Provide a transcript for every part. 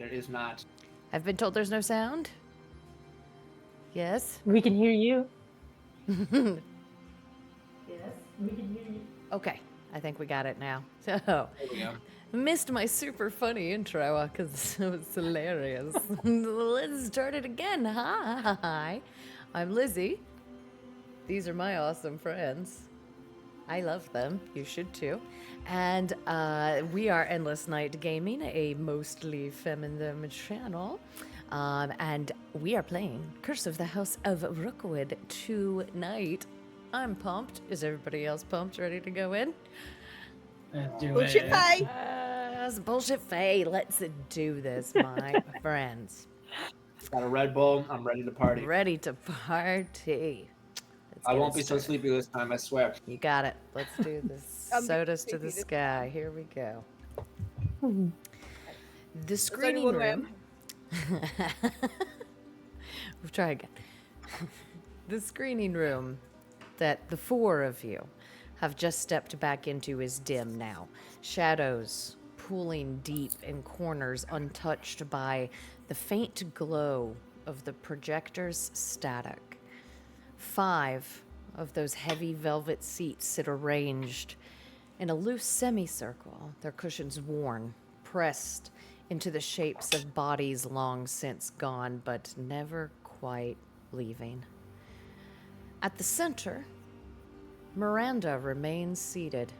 There is not. I've been told there's no sound. Yes? We can hear you. Yes, we can hear you. Okay, I think we got it now. So, There we go. missed my super funny intro because it was hilarious. Let's start it again. Hi, I'm Lizzie. These are my awesome friends. I love them. You should too. And we are Endless Night Gaming, a mostly feminine channel. And we are playing Curse of the House of Rookwood tonight. I'm pumped. Is everybody else pumped? Ready to go in? Let's do Bullshit it. Faye. Yes, bullshit Faye. Let's do this, my friends. Got a Red Bull. I'm ready to party. Ready to party. Let's I get won't it be so started. sleepy this time, I swear. You got it. Let's do this. I'm Sodas to sleepy the this sky. Here we go. Hmm. The only screening one way room. We'll try again. The screening room that the four of you have just stepped back into is dim now. Shadows pooling deep in corners untouched by the faint glow of the projector's static. 5 of those heavy velvet seats sit arranged in a loose semicircle, their cushions worn, pressed into the shapes of bodies long since gone, but never quite leaving. At the center, Miranda remains seated,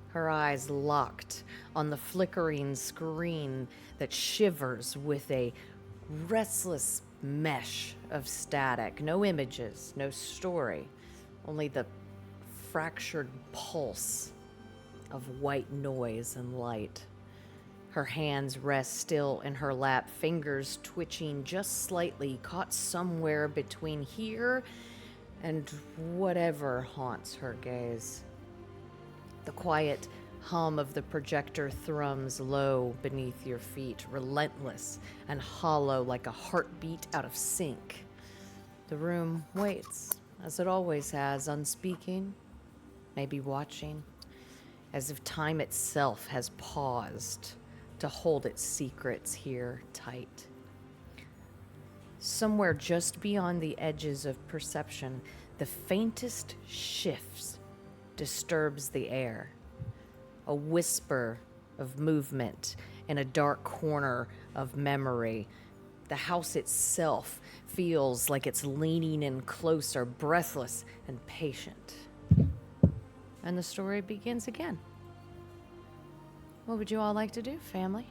her eyes locked on the flickering screen that shivers with a restless mesh of static. No images, no story, only the fractured pulse of white noise and light. Her hands rest still in her lap, fingers twitching just slightly, caught somewhere between here and whatever haunts her gaze. The quiet hum of the projector thrums low beneath your feet, relentless and hollow like a heartbeat out of sync. The room waits, as it always has, unspeaking, maybe watching, as if time itself has paused to hold its secrets here tight. Somewhere just beyond the edges of perception, the faintest shifts disturbs the air. A whisper of movement in a dark corner of memory. The house itself feels like it's leaning in closer, breathless and patient. And the story begins again. What would you all like to do, family?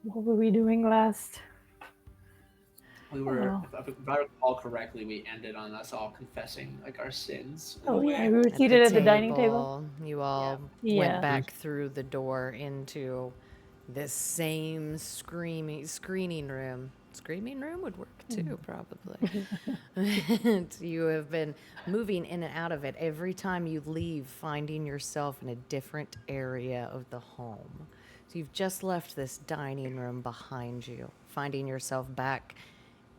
What were we doing last? We were, Oh. if I recall correctly, we ended on us all confessing like our sins. in a Oh yeah, way. we were seated at the dining table. You all Yeah. went Yeah. back through the door into this same screening room. Screaming room would work too, probably. And you have been moving in and out of it every time you leave, finding yourself in a different area of the home. So you've just left this dining room behind you, finding yourself back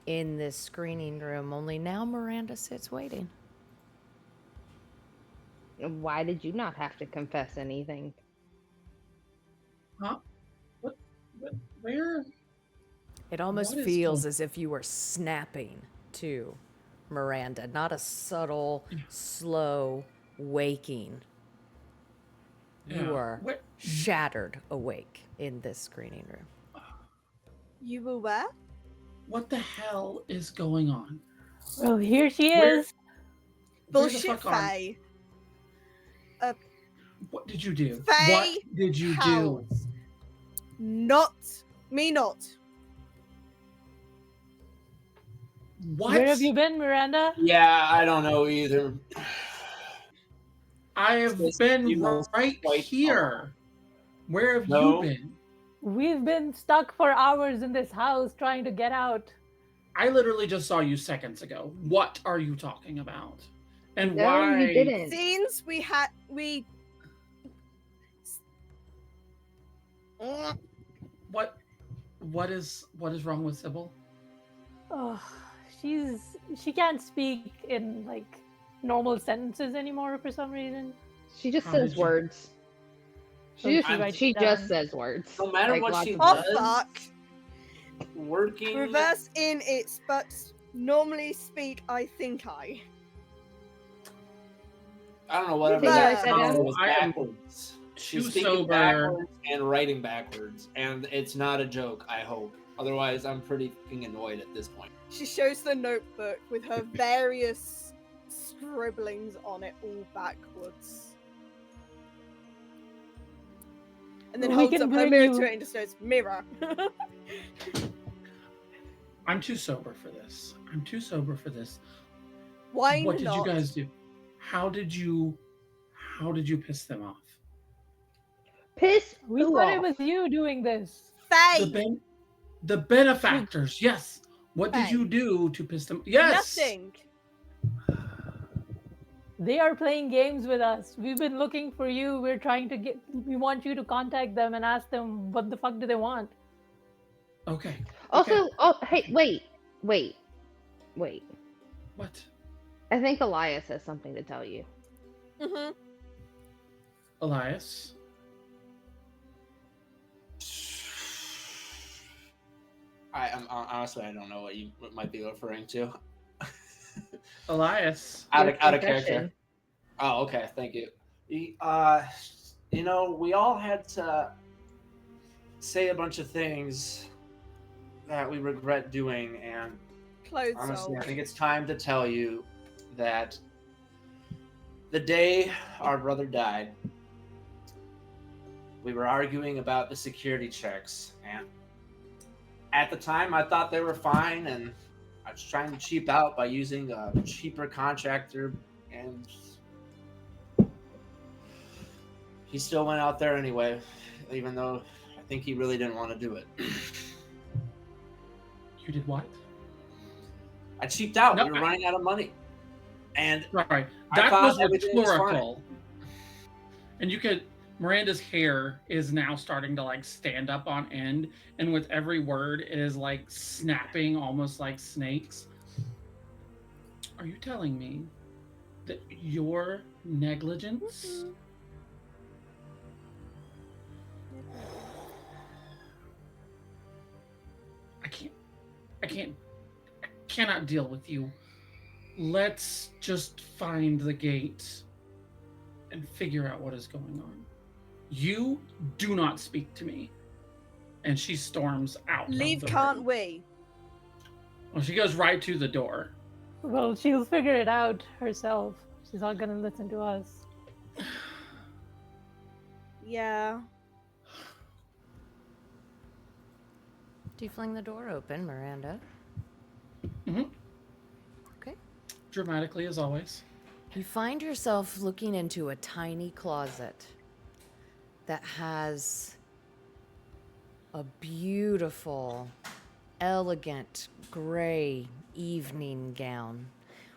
in this screening room, only now Miranda sits waiting. Why did you not have to confess anything? Huh? What? Where? It almost What is feels going- as if you were snapping to Miranda, not a subtle, slow waking. You Yeah. are What? shattered awake in this screening room. You were where? What the hell is going on? Well, here she Where- is. Where the Bullshit fuck are- Faye. What did you do? Faye What did you do? House. Not me, not. What? Where have you been, Miranda? Yeah, I don't know either. I have This been feels right quite here. Where have No. you been? We've been stuck for hours in this house trying to get out. I literally just saw you seconds ago. What are you talking about? And No, why? you didn't. Since we What is wrong with Sybil? Oh, she can't speak in like normal sentences anymore for some reason. She just How says did you- words. So She she writes just it down. says words. No matter Like, what lots she of Oh words. does, fuck! working. Reverse in its but normally speak I think I. I don't know, whatever Can you that write that sounded down? was I am backwards. too She's speaking sober. backwards and writing backwards, and it's not a joke, I hope. Otherwise, I'm pretty fucking annoyed at this point. She shows the notebook with her various scribblings on it all backwards. And then We holds can up her bring mirror you- to it and just says, mirror. I'm too sober for this. I'm too sober for this. Why What did not? you guys do? How did you piss them off? Piss We who thought off? it was you doing this. Faye! The benefactors, yes. What did Faye. you do to piss them? Yes. Nothing. They are playing games with us. We've been looking for you. We're trying to get. We want you to contact them and ask them what the fuck do they want. Okay. Also, okay. oh, hey, wait. What? I think Elias has something to tell you. Mm-hmm. Elias? I'm honestly, I don't know what you might be referring to. Elias? out Your of character. confession. Oh, okay, thank you. You know, we all had to say a bunch of things that we regret doing, and Clothes honestly, I old. think it's time to tell you that the day our brother died, we were arguing about the security checks, and at the time I thought they were fine, and I was trying to cheap out by using a cheaper contractor, and he still went out there anyway, even though I think he really didn't want to do it. You did what? I cheaped out. No, We were I- running out of money. And Sorry. I That thought was everything was rhetorical. And you could Miranda's hair is now starting to like stand up on end, and with every word it is like snapping almost like snakes. Are you telling me that your negligence I cannot deal with you. Let's just find the gate and figure out what is going on. You do not speak to me. And she storms out. of Leave, the can't room. we? Well, she goes right to the door. Well, she'll figure it out herself. She's not gonna listen to us. Yeah. Do you fling the door open, Miranda? Mm-hmm. Okay. Dramatically, as always. You find yourself looking into a tiny closet that has a beautiful, elegant gray evening gown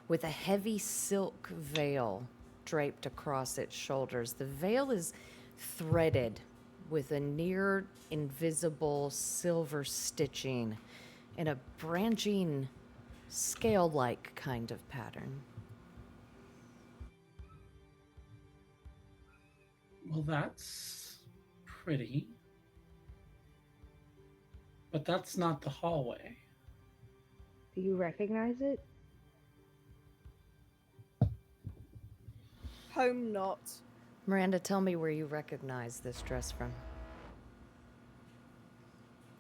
with a heavy silk veil draped across its shoulders. The veil is threaded with a near invisible silver stitching in a branching scale-like kind of pattern. Well, that's pretty. But that's not the hallway. Do you recognize it? Home not. Miranda, tell me where you recognize this dress from.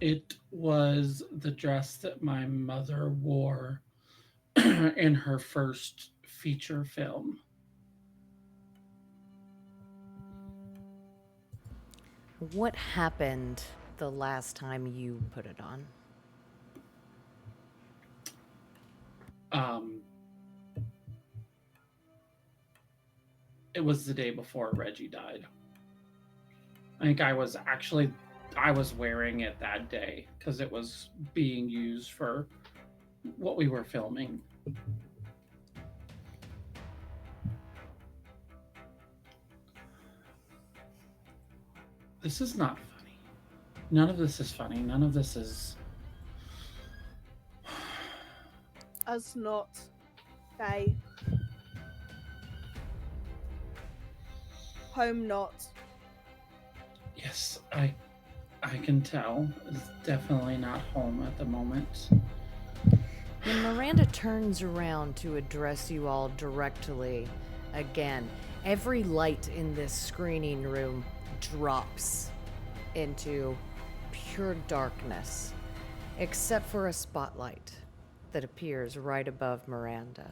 It was the dress that my mother wore in her first feature film. What happened the last time you put it on? It was the day before Reggie died. I think I was wearing it that day because it was being used for what we were filming. This is not funny. None of this is funny. None of this is... Us not. Faye. home not. Yes, I can tell. It's definitely not home at the moment. When Miranda turns around to address you all directly again, every light in this screening room drops into pure darkness, except for a spotlight that appears right above Miranda.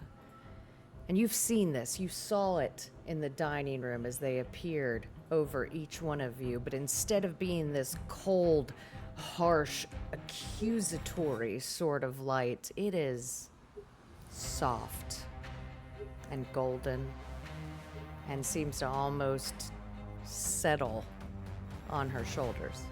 And you've seen this. You saw it in the dining room as they appeared over each one of you. But instead of being this cold, harsh, accusatory sort of light, it is soft and golden and seems to almost settle on her shoulders.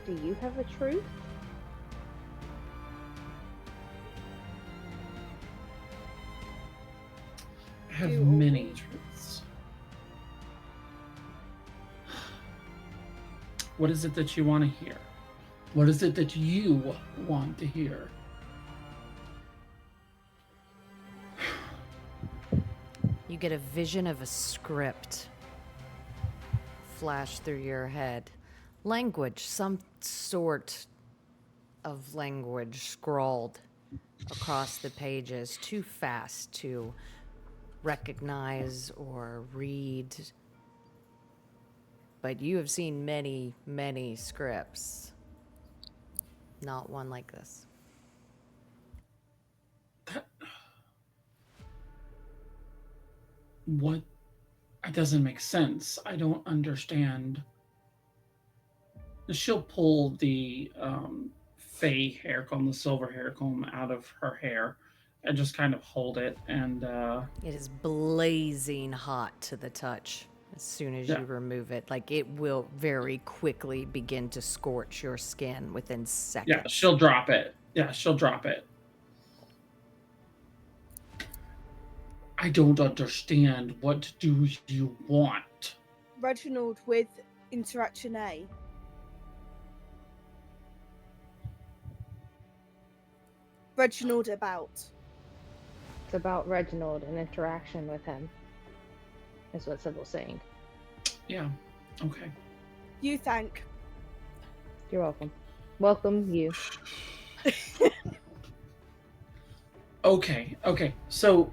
Do you have a truth? I have You many always- truths. What is it that you want to hear? What is it that you want to hear? You get a vision of a script flash through your head. Language, some sort of language scrawled across the pages, too fast to recognize or read. But you have seen many, many scripts. Not one like this. What? It doesn't make sense. I don't understand. She'll pull the fey hair comb, the silver hair comb, out of her hair and just kind of hold it. And It is blazing hot to the touch as soon as Yeah. you remove it. Like it will very quickly begin to scorch your skin within seconds. yeah, she'll drop it. Yeah, she'll drop it. I don't understand. What do you want? Reginald with Interaction A. Reginald about. It's about Reginald and interaction with him. Is what Sybil's saying. Yeah, okay. You thank. You're welcome. Welcome you. Okay. So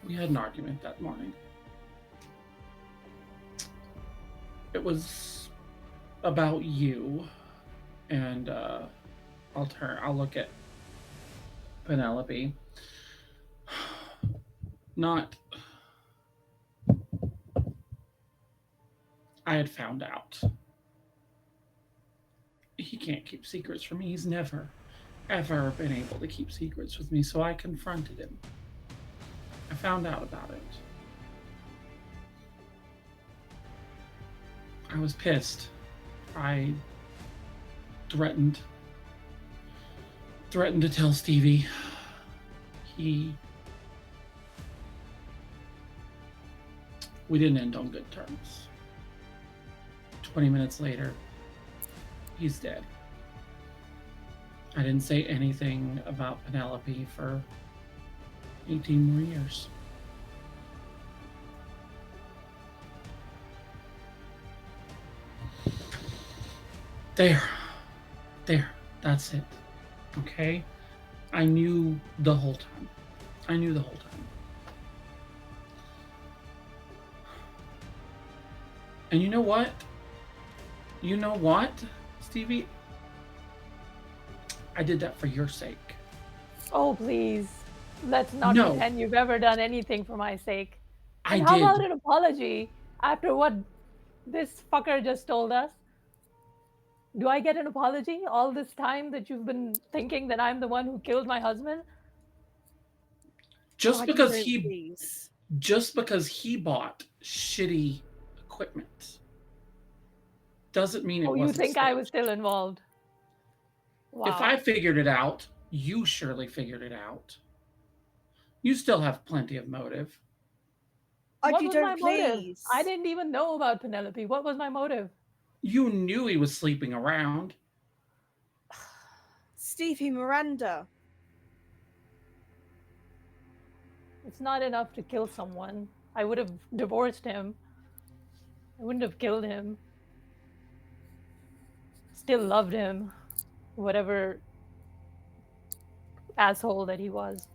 we had an argument that morning. It was about you, and I'll look at Penelope. Not. I had found out. He can't keep secrets from me. He's never, ever been able to keep secrets with me, so I confronted him. I found out about it. I was pissed. I threatened to tell Stevie. We didn't end on good terms. 20 minutes later, he's dead. I didn't say anything about Penelope for 18 more years. There, that's it. Okay? I knew the whole time. And you know what? Stevie? I did that for your sake. Oh, please. Let's not No. pretend you've ever done anything for my sake. I And how did. about an apology after what this fucker just told us? Do I get an apology all this time that you've been thinking that I'm the one who killed my husband? Just God, because don't, he please. bought shitty equipment doesn't mean it Oh, you wasn't think I was staged. still involved? Wow. If I figured it out, you surely figured it out. You still have plenty of motive. What You was don't my motive? please. I didn't even know about Penelope. What was my motive? You knew he was sleeping around. Stevie Miranda. It's not enough to kill someone. I would have divorced him. I wouldn't have killed him. Still loved him, whatever asshole that he was.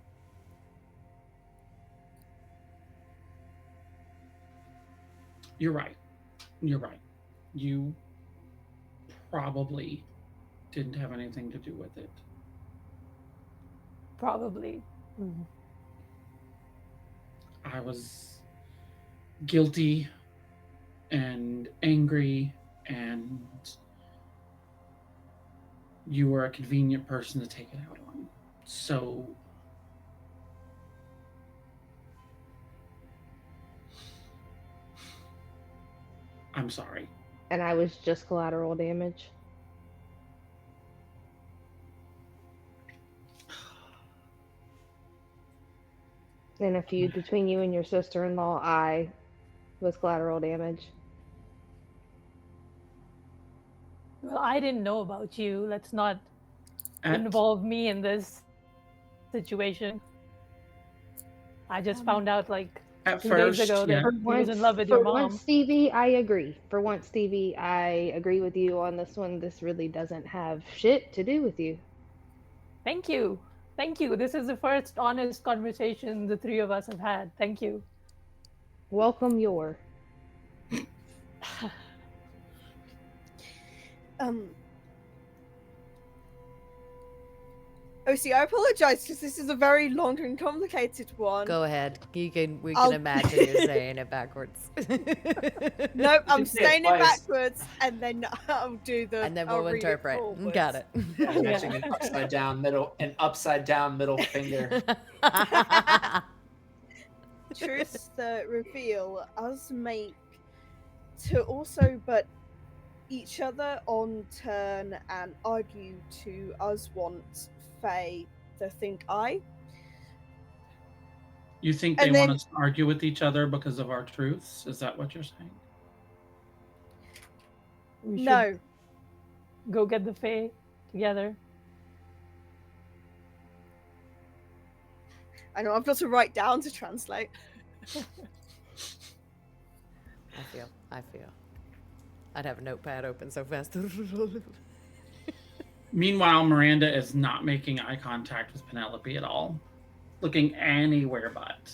You're right. You're right. You probably didn't have anything to do with it. Probably. I was guilty and angry, and you were a convenient person to take it out on. So I'm sorry. And I was just collateral damage. In a feud between you and your sister-in-law, I was collateral damage. Well, I didn't know about you. Let's not At, involve me in this situation. I just found out like at 2 days first, ago yeah. that he was in love with your For mom. once, Stevie, I agree. For once, Stevie, I agree with you on this one. This really doesn't have shit to do with you. Thank you. Thank you. This is the first honest conversation the three of us have had. Thank you. Welcome your. OC, I apologize because this is a very long and complicated one. Go ahead. We can I'll- imagine you saying it backwards. Nope, I'm You say it saying it twice. backwards, and then I'll do the. And then I'll we'll read interpret. forwards. Got it. I'm matching an upside down middle finger. Truth the reveal us make to also but each other on turn and argue to us want Faye to think I. You think they And want then- us to argue with each other because of our truths? Is that what you're saying? We should No. go get the Fae together. I know I've got to write down to translate. I feel. I'd have a notepad open so fast. Meanwhile, Miranda is not making eye contact with Penelope at all, looking anywhere but.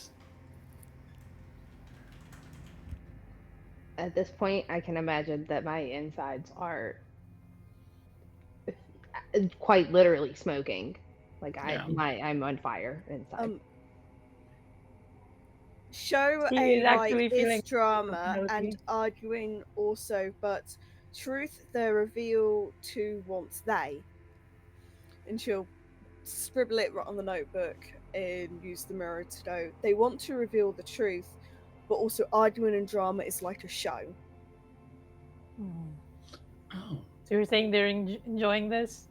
At this point, I can imagine that my insides are quite literally smoking. Like Yeah. I'm on fire inside. Show She a is actually like feeling is drama Penelope. and arguing also, but truth the reveal to wants they. And she'll scribble it right on the notebook and use the mirror to know they want to reveal the truth, but also arguing and drama is like a show. Oh, So you're saying they're enjoying this?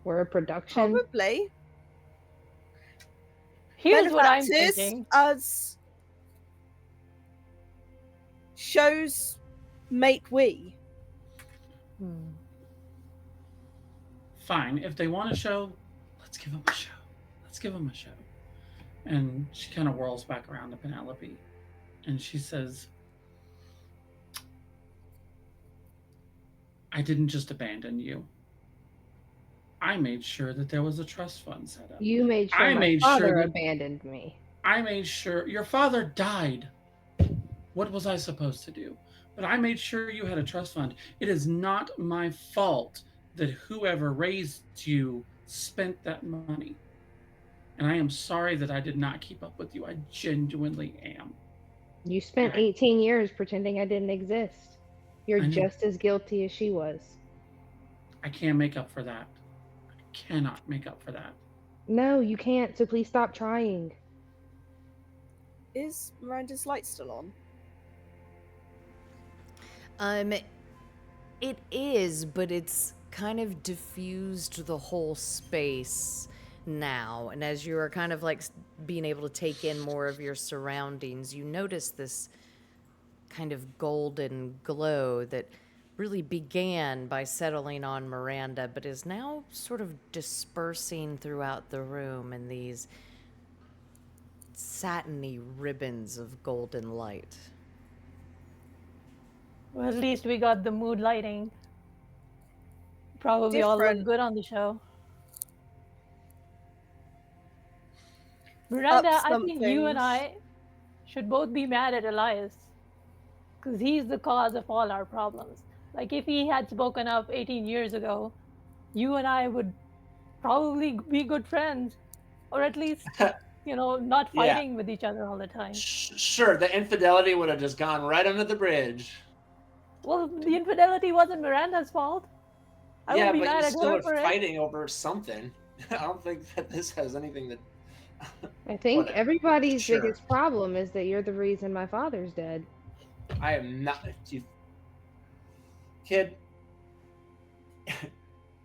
We're a production. Probably. Here's what I'm Benefactors thinking. as shows make we. fine. If they want a show, let's give them a show. Let's give them a show. And she kind of whirls back around to Penelope, and she says, I didn't just abandon you. I made sure that there was a trust fund set up. You made sure I my made father sure that- abandoned me. I made sure your father died. What was I supposed to do? But I made sure you had a trust fund. It is not my fault that whoever raised you spent that money. And I am sorry that I did not keep up with you. I genuinely am. You spent 18 years pretending I didn't exist. You're I know. just as guilty as she was. I can't make up for that. I cannot make up for that. No, you can't, so please stop trying. Is Miranda's light still on? It is, but it's kind of diffused the whole space now. And as you are kind of like being able to take in more of your surroundings, you notice this kind of golden glow that really began by settling on Miranda, but is now sort of dispersing throughout the room in these satiny ribbons of golden light. Well, at least we got the mood lighting. Probably all look Different. good on the show. Up Miranda, I some think you and things. I should both be mad at Elias because he's the cause of all our problems. Like, if he had spoken up 18 years ago, you and I would probably be good friends, or at least, not Yeah, fighting with each other all the time. sure. The infidelity would have just gone right under the bridge. Well, the infidelity wasn't Miranda's fault. I won't Yeah, be but you mad at still her are for it. fighting over something. I don't think that this has anything to. I think Whatever. everybody's Sure. biggest problem is that you're the reason my father's dead. I am not. Kid,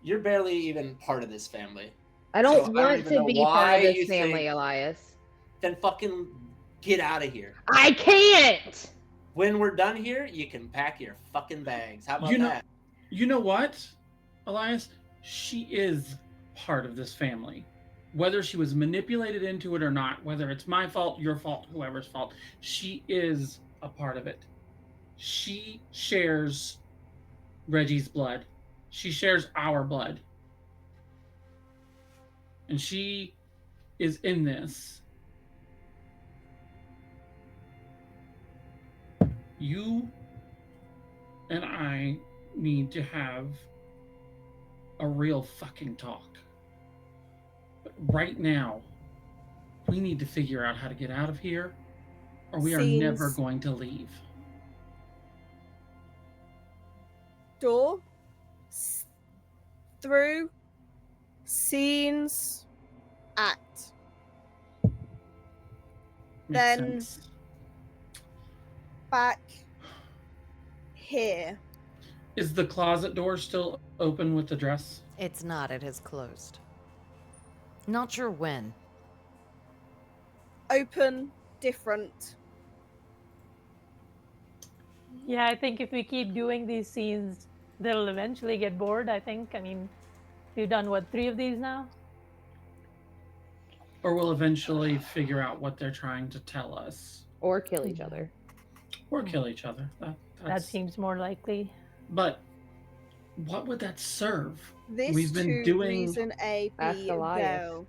you're barely even part of this family. I don't So I don't want even to know be part why of this you family, think. Elias. Then fucking get out of here. I can't! When we're done here, you can pack your fucking bags. How about You know, that? you know what, Elias? She is part of this family. Whether she was manipulated into it or not, whether it's my fault, your fault, whoever's fault, she is a part of it. She shares Reggie's blood. She shares our blood. And she is in this. You and I need to have a real fucking talk. But right now, we need to figure out how to get out of here, or we are never Scenes. going to leave. Door. Through. Scenes. Act. Makes Then- sense. Back. Here. Is the closet door still open with the dress? It's not, it has closed. Not sure when. Open. Different. Yeah, I think if we keep doing these scenes, they'll eventually get bored, I think. I mean, we've done, 3 of these now? Or we'll eventually figure out what they're trying to tell us. Or kill each other. Or kill each other. That seems more likely. But what would that serve? This We've been to doing- reason A, Ask B, Elias. go.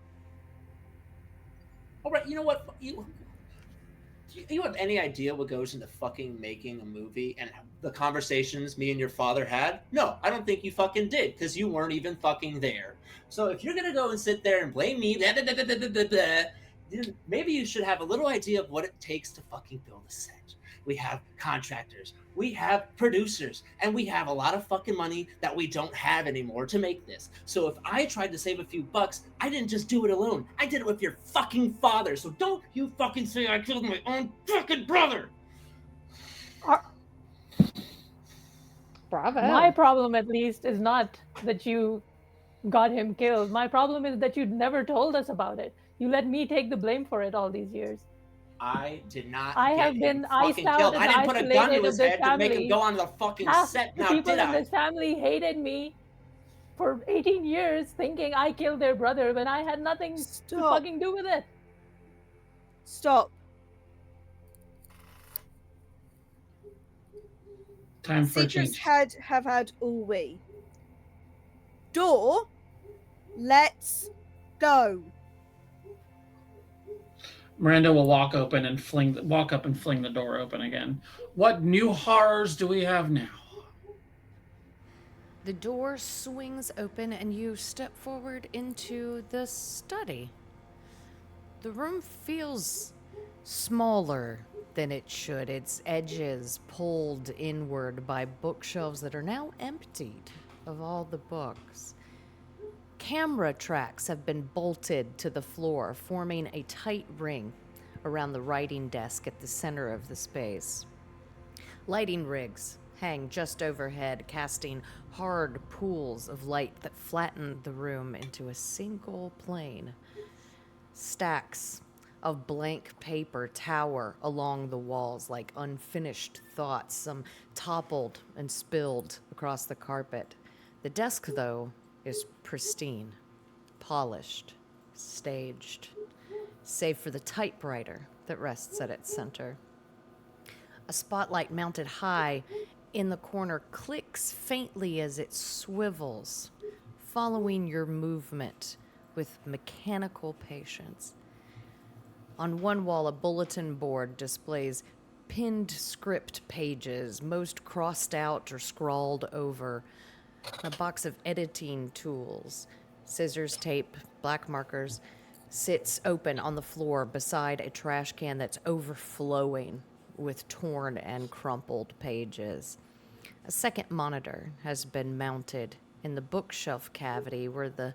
All right, you know what? You have any idea what goes into fucking making a movie and the conversations me and your father had? No, I don't think you fucking did, because you weren't even fucking there. So if you're gonna go and sit there and blame me, blah, blah, blah, blah, blah, blah, blah, then maybe you should have a little idea of what it takes to fucking build a set. We have contractors, we have producers, and we have a lot of fucking money that we don't have anymore to make this. So if I tried to save a few bucks, I didn't just do it alone. I did it with your fucking father. So don't you fucking say I killed my own fucking brother. Bravo. My problem, at least, is not that you got him killed. My problem is that you never told us about it. You let me take the blame for it all these years. I did not I get have him been fucking iced out killed. and I didn't put a gun to isolated his of this head to make him family. go on the fucking Half set. the Now, people did in I? this family hated me for 18 years, thinking I killed their brother when I had nothing to Stop. fucking do with it. Stop. Time for a Secrets change. have had all we. Door. Let's go. Miranda will walk up and fling the door open again. What new horrors do we have now? The door swings open and you step forward into the study. The room feels smaller than it should, its edges pulled inward by bookshelves that are now emptied of all the books. Camera tracks have been bolted to the floor, forming a tight ring around the writing desk at the center of the space. Lighting rigs hang just overhead, casting hard pools of light that flatten the room into a single plane. Stacks of blank paper tower along the walls like unfinished thoughts, some toppled and spilled across the carpet. The desk, though, is pristine, polished, staged, save for the typewriter that rests at its center. A spotlight mounted high in the corner clicks faintly as it swivels, following your movement with mechanical patience. On one wall, a bulletin board displays pinned script pages, most crossed out or scrawled over. A box of editing tools, scissors, tape, black markers, sits open on the floor beside a trash can that's overflowing with torn and crumpled pages. A second monitor has been mounted in the bookshelf cavity where the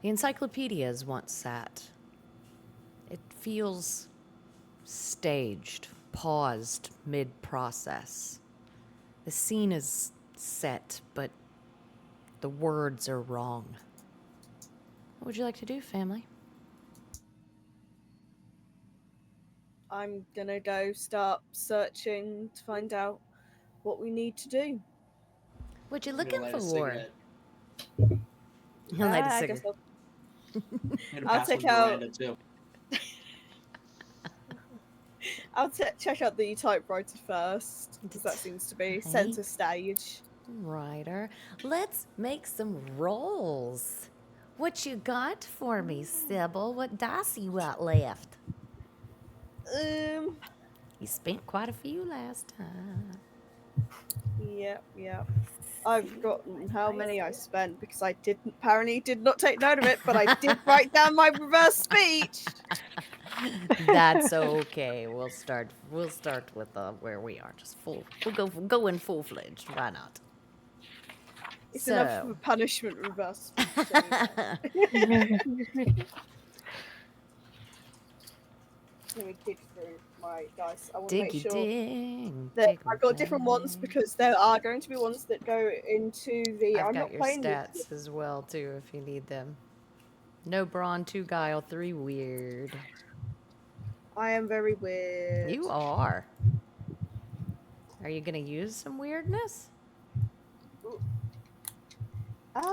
encyclopedias once sat. It feels staged, paused mid-process. The scene is set, but the words are wrong. What would you like to do, family? I'm gonna go start searching to find out what we need to do. What you I'm gonna looking light a for? cigarette. He'll light a I guess cigarette. I'm gonna I'll pass take one to out- Miranda too. I'll check out the typewriter first, because that seems to be center stage. Ryder, let's make some rolls. What you got for me, Sybil? What dice you got left? You spent quite a few last time. Yep. I've forgotten how many I spent because I apparently did not take note of it, but I did write down my reverse speech. That's okay. We'll start with where we are. Just full. We'll go in full fledged. Why not? It's enough of a punishment reverse speech. Let me dig through my dice. I want to make sure that I've got different ones because there are going to be ones that go into the. I've I'm got not your playing stats as well too, if you need them. No brawn, 2 guile, 3 weird. I am very weird. You are. Are you gonna use some weirdness? I'm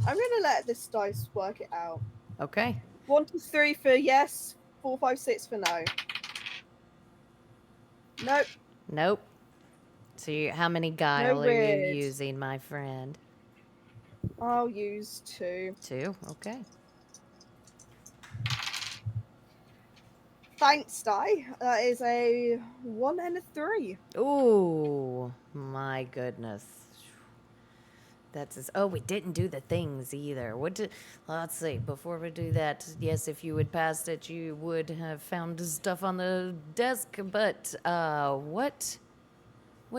gonna let this dice work it out. Okay. 1 to 3 for yes, 4, 5, 6 for no. Nope. So how many guile are you using, my friend? I'll use 2. 2? Okay. Thanks, die. That is a 1 and a 3. Ooh, my goodness. We didn't do the things either. Let's see, before we do that, yes, if you had passed it, you would have found stuff on the desk, but what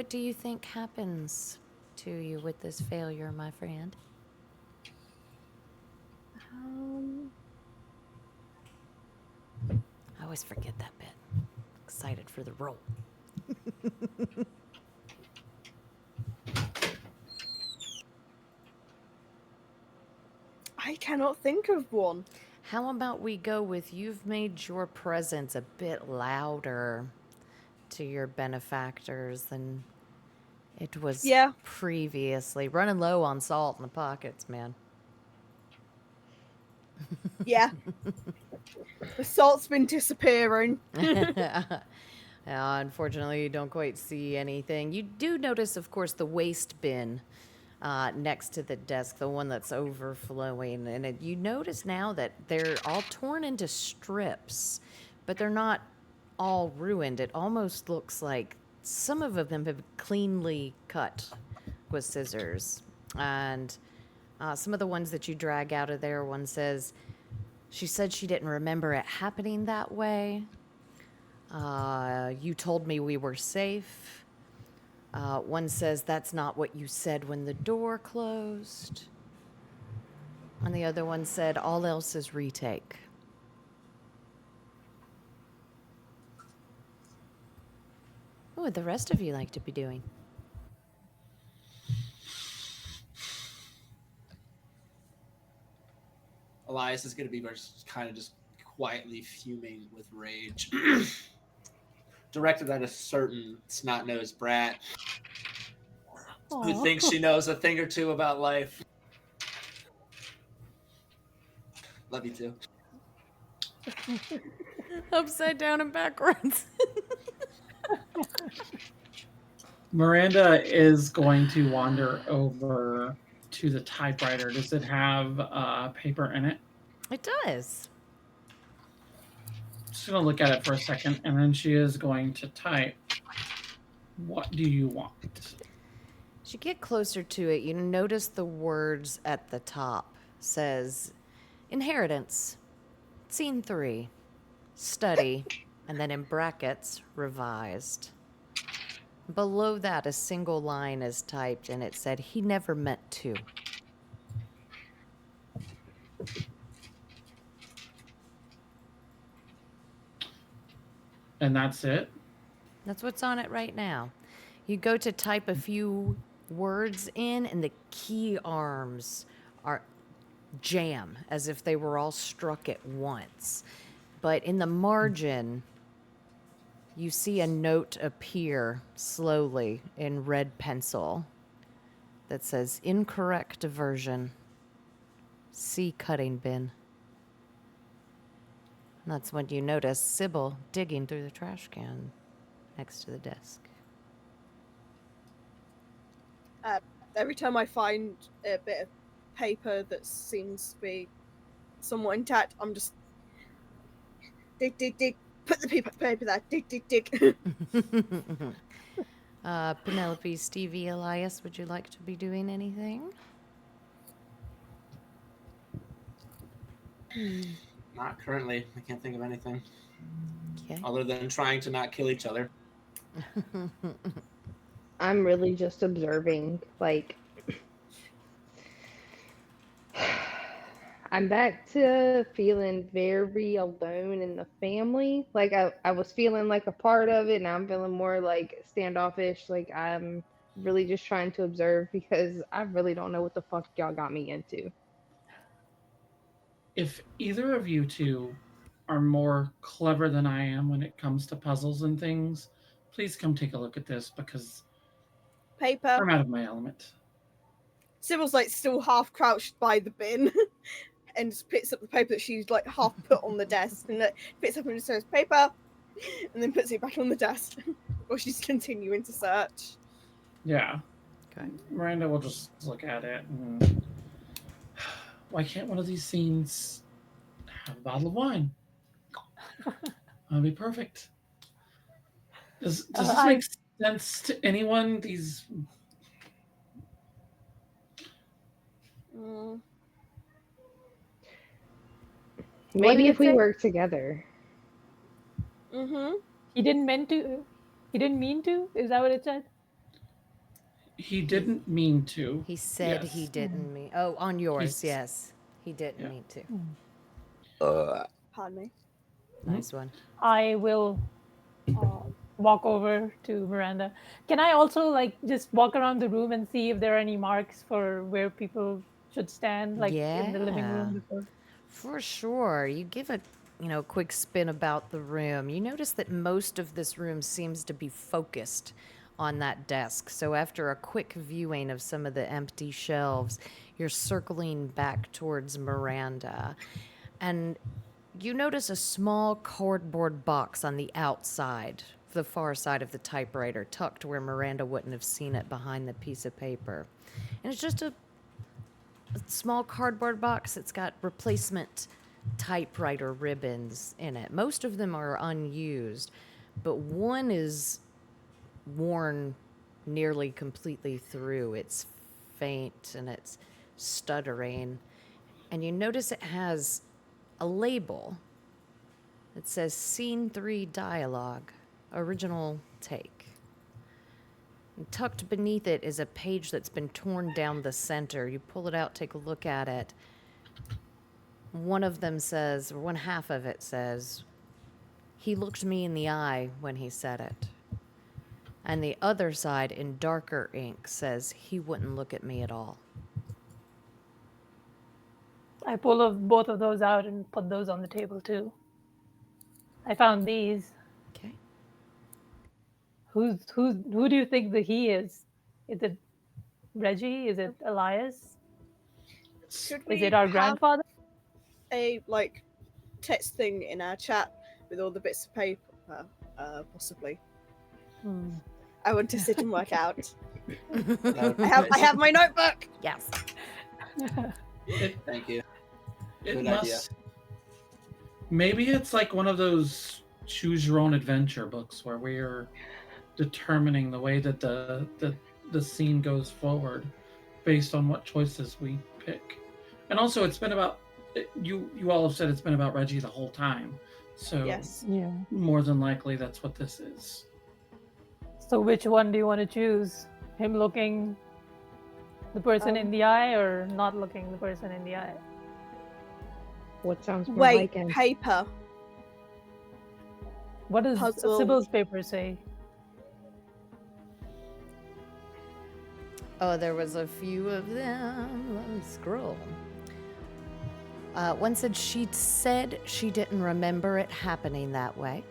do you think happens to you with this failure, my friend? I always forget that bit. Excited for the roll. I cannot think of one. How about we go with you've made your presence a bit louder to your benefactors than it was previously. Running low on salt in the pockets, man. Yeah. The salt's been disappearing. Unfortunately, you don't quite see anything. You do notice, of course, the waste bin next to the desk, the one that's overflowing. And you notice now that they're all torn into strips, but they're not all ruined. It almost looks like some of them have been cleanly cut with scissors. And some of the ones that you drag out of there, one says, she said she didn't remember it happening that way. You told me we were safe. One says, that's not what you said when the door closed. And the other one said, all else is retake. What would the rest of you like to be doing? Elias is going to be kind of just quietly fuming with rage. Directed at a certain snot-nosed brat who Aw. thinks she knows a thing or two about life. Love you too. Upside down and backwards. Miranda is going to wander over to the typewriter. Does it have paper in it? It does. Just going to look at it for a second, and then she is going to type, "What do you want?" As you get closer to it, you notice the words at the top says inheritance, scene 3, study, and then in brackets, revised. Below that, a single line is typed, and it said, he never meant to. And that's it. That's what's on it right now. You go to type a few words in, and the key arms are jam as if they were all struck at once. But in the margin, you see a note appear slowly in red pencil that says incorrect version. See cutting bin. And that's when you notice Sybil digging through the trash can next to the desk. Every time I find a bit of paper that seems to be somewhat intact, I'm just dig, dig, dig. Put the paper there. Dig, dig, dig. Penelope, Stevie, Elias, would you like to be doing anything? Not currently. I can't think of anything Okay. other than trying to not kill each other. I'm really just observing. Like, I'm back to feeling very alone in the family. Like, I was feeling like a part of it. Now I'm feeling more like standoffish. Like, I'm really just trying to observe because I really don't know what the fuck y'all got me into. If either of you two are more clever than I am when it comes to puzzles and things, please come take a look at this because Paper. I'm out of my element. Sybil's like still half crouched by the bin and just picks up the paper that she's like half put on the desk and picks up and just says paper and then puts it back on the desk while she's continuing to search. Yeah. Okay. Miranda will just look at it and why can't one of these scenes have a bottle of wine? That'd be perfect. Does this make sense to anyone? These Maybe did if it we say? work together. Mm-hmm. He didn't mean to. He didn't mean to. Is that what it said? he didn't mean to. He said Yes. he didn't mean. Oh, on yours, He's- yes. He didn't Yeah. mean to. Pardon me. Nice one. I will walk over to Miranda. Can I also like just walk around the room and see if there are any marks for where people should stand, like in the living Yeah. room before? For sure. You give a quick spin about the room. You notice that most of this room seems to be focused on that desk. So after a quick viewing of some of the empty shelves, you're circling back towards Miranda. And you notice a small cardboard box on the outside, the far side of the typewriter, tucked where Miranda wouldn't have seen it behind the piece of paper. And it's just a small cardboard box. It's got replacement typewriter ribbons in it. Most of them are unused, but one is worn nearly completely through. It's faint and it's stuttering. And you notice it has a label that says Scene 3 Dialogue, Original Take. And tucked beneath it is a page that's been torn down the center. You pull it out, take a look at it. One of them says, or one half of it says, he looked me in the eye when he said it. And the other side, in darker ink, says, he wouldn't look at me at all. I pull both of those out and put those on the table too. I found these. Okay. Who do you think the he is? Is it Reggie? Is it Elias? Could Is it we our have grandfather? a like text thing in our chat with all the bits of paper? Possibly. Hmm. I want to sit and work out. That would be I nice. have my notebook. Yes. It Thank you. it Good must. Maybe it's like one of those choose your own adventure books where we're determining the way that the scene goes forward based on what choices we pick. And also, it's been about you all have said it's been about Reggie the whole time, so Yes. Yeah. more than likely that's what this is. So which one do you want to choose? Him looking the person in the eye or not looking the person in the eye? What sounds more Wait, like him? paper. What does Puzzle. Sybil's paper say? Oh, there was a few of them. Let me scroll. One said she didn't remember it happening that way.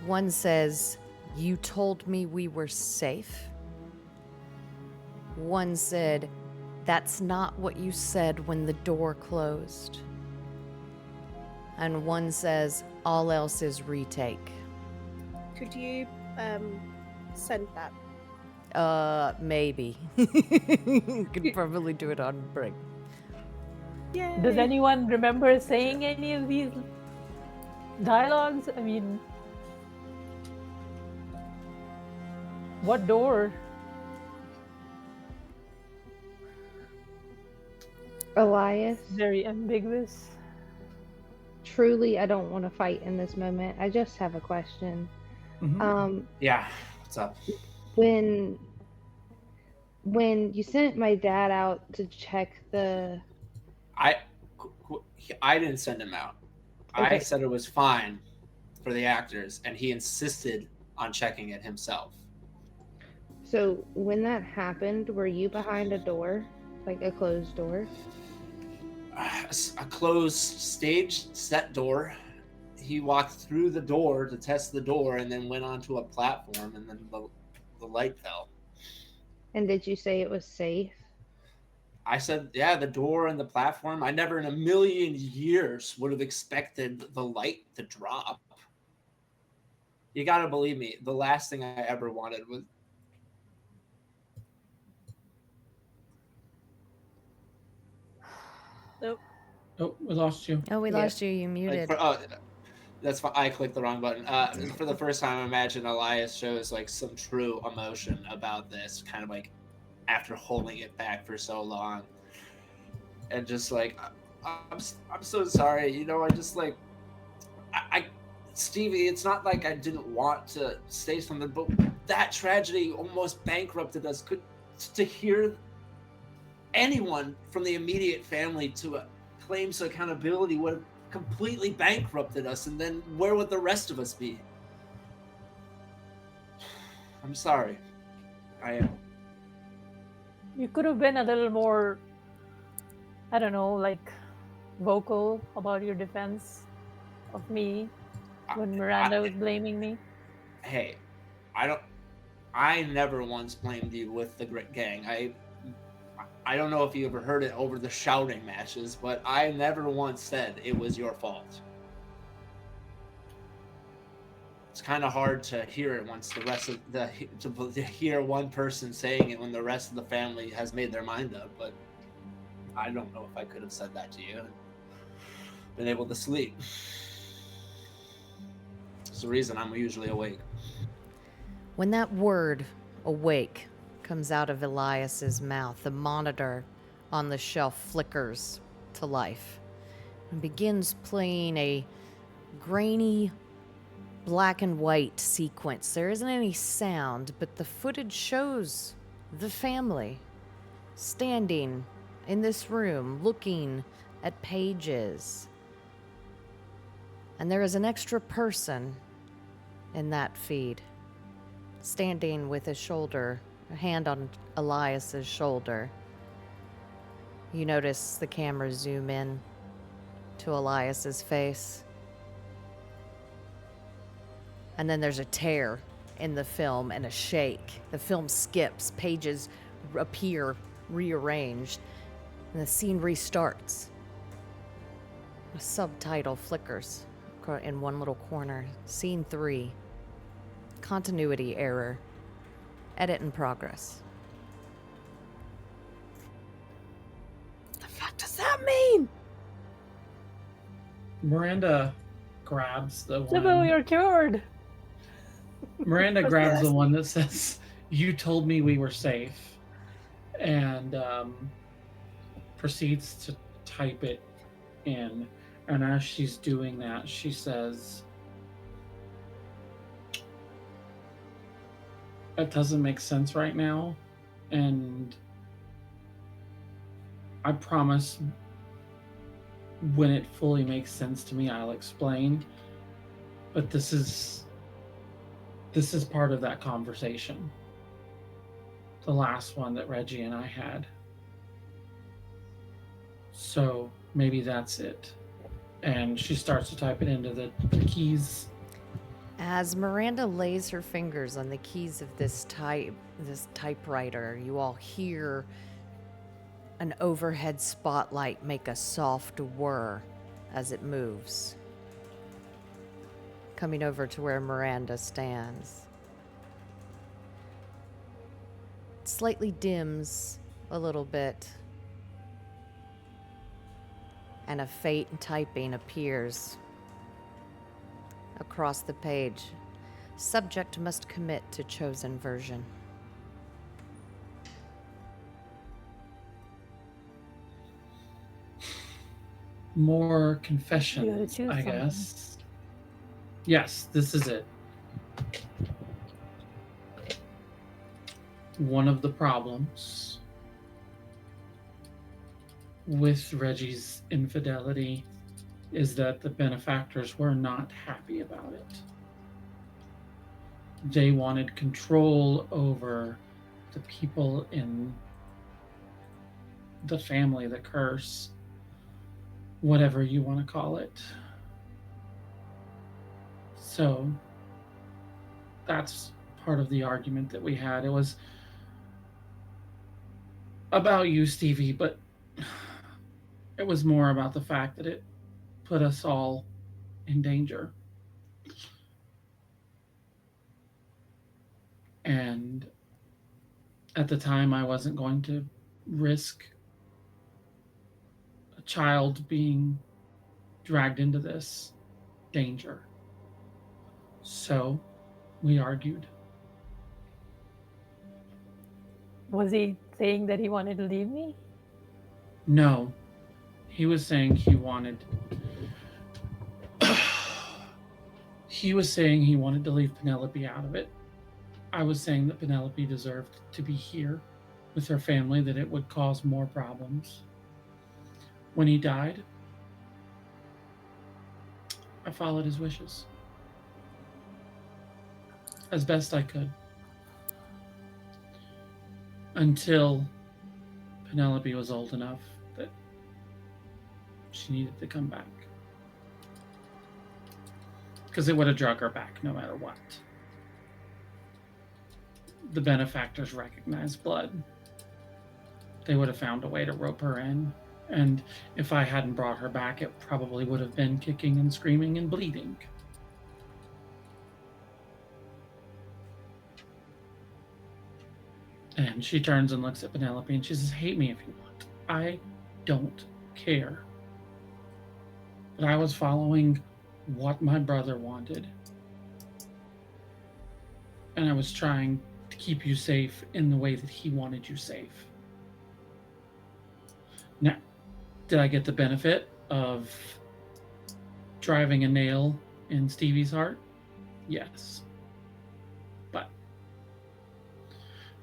One says, you told me we were safe. One said, that's not what you said when the door closed. And one says, all else is retake. Could you send that? Maybe. Could probably do it on break. Yeah. Does anyone remember saying any of these dialogues? I mean, what door? Elias, Very ambiguous. truly, I don't want to fight in this moment. I just have a question. Mhm. Yeah. What's up? When you sent my dad out to check the I didn't send him out. I Okay. said it was fine for the actors, and he insisted on checking it himself. So when that happened, were you behind a door, like a closed door? A closed stage set door. He walked through the door to test the door, and then went onto a platform, and then the light fell. And did you say it was safe? I said, yeah, the door and the platform. I never in a million years would have expected the light to drop. You got to believe me. The last thing I ever wanted was. Nope. Oh, we lost you. Oh, we Yep. lost you. You muted. That's fine. I clicked the wrong button. For the first time, I imagine Elias shows like some true emotion about this, kind of like after holding it back for so long, and just like, I'm so sorry. You know, I just like, I Stevie. It's not like I didn't want to say something, but that tragedy almost bankrupted us. To hear anyone from the immediate family to claims accountability would have completely bankrupted us, and then where would the rest of us be? I'm sorry. I am. You could have been a little more, I don't know, like vocal about your defense of me when Miranda was blaming me. Hey, I never once blamed you with the Grit Gang. I don't know if you ever heard it over the shouting matches, but I never once said it was your fault. It's kind of hard to hear it once the rest of to hear one person saying it when the rest of the family has made their mind up. But I don't know if I could have said that to you and been able to sleep. It's the reason I'm usually awake. When that word, awake, comes out of Elias's mouth, the monitor on the shelf flickers to life and begins playing a grainy black and white sequence. There isn't any sound, but the footage shows the family standing in this room looking at pages. And there is an extra person in that feed, standing with a hand on Elias's shoulder. You notice the camera zoom in to Elias's face. And then there's a tear in the film and a shake. The film skips, pages appear rearranged, and the scene restarts. A subtitle flickers in one little corner. Scene 3. Continuity error. Edit in progress. The fuck does that mean? Miranda grabs the Sybil, one. you're cured. Miranda grabs the one that says, "You told me we were safe," and proceeds to type it in. And as she's doing that, she says, "That doesn't make sense right now, and I promise when it fully makes sense to me, I'll explain. But this is part of that conversation. The last one that Reggie and I had. So maybe that's it." And she starts to type it into the keys. As Miranda lays her fingers on the keys of this typewriter, you all hear an overhead spotlight make a soft whir as it moves, coming over to where Miranda stands. It slightly dims a little bit, and a faint typing appears across the page. Subject must commit to chosen version. More You gotta confessions, choose I something. guess. Yes, this is it. One of the problems with Reggie's infidelity is that the benefactors were not happy about it. They wanted control over the people in the family, the curse, whatever you want to call it. So that's part of the argument that we had. It was about you, Stevie, but it was more about the fact that it put us all in danger. And at the time, I wasn't going to risk a child being dragged into this danger. So we argued. Was he saying that he wanted to leave me? No, he was saying he wanted. He was saying he wanted to leave Penelope out of it. I was saying that Penelope deserved to be here with her family, that it would cause more problems. When he died, I followed his wishes as best I could until Penelope was old enough that she needed to come back. Because it would have drug her back no matter what. The benefactors recognized blood. They would have found a way to rope her in. And if I hadn't brought her back, it probably would have been kicking and screaming and bleeding. And she turns and looks at Penelope and she says, "Hate me if you want. I don't care. But I was following what my brother wanted. And I was trying to keep you safe in the way that he wanted you safe. Now, did I get the benefit of driving a nail in Stevie's heart? Yes. But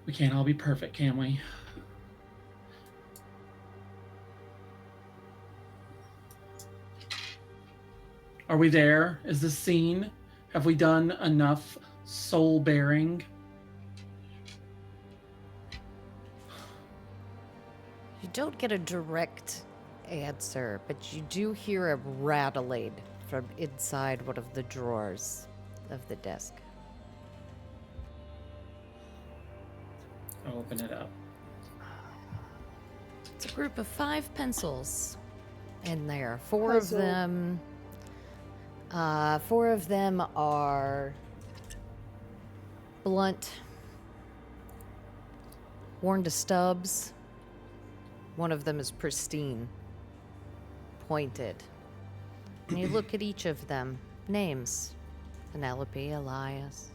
we can't all be perfect, can we? Are we there? Is this scene? Have we done enough soul bearing? You don't get a direct answer, but you do hear a rattling from inside one of the drawers. of the desk. I'll open it up. It's a group of 5 pencils in there. Four Puzzle. of them are blunt, worn to stubs. One of them is pristine, pointed. And you look at each of them, names, Penelope, Elias.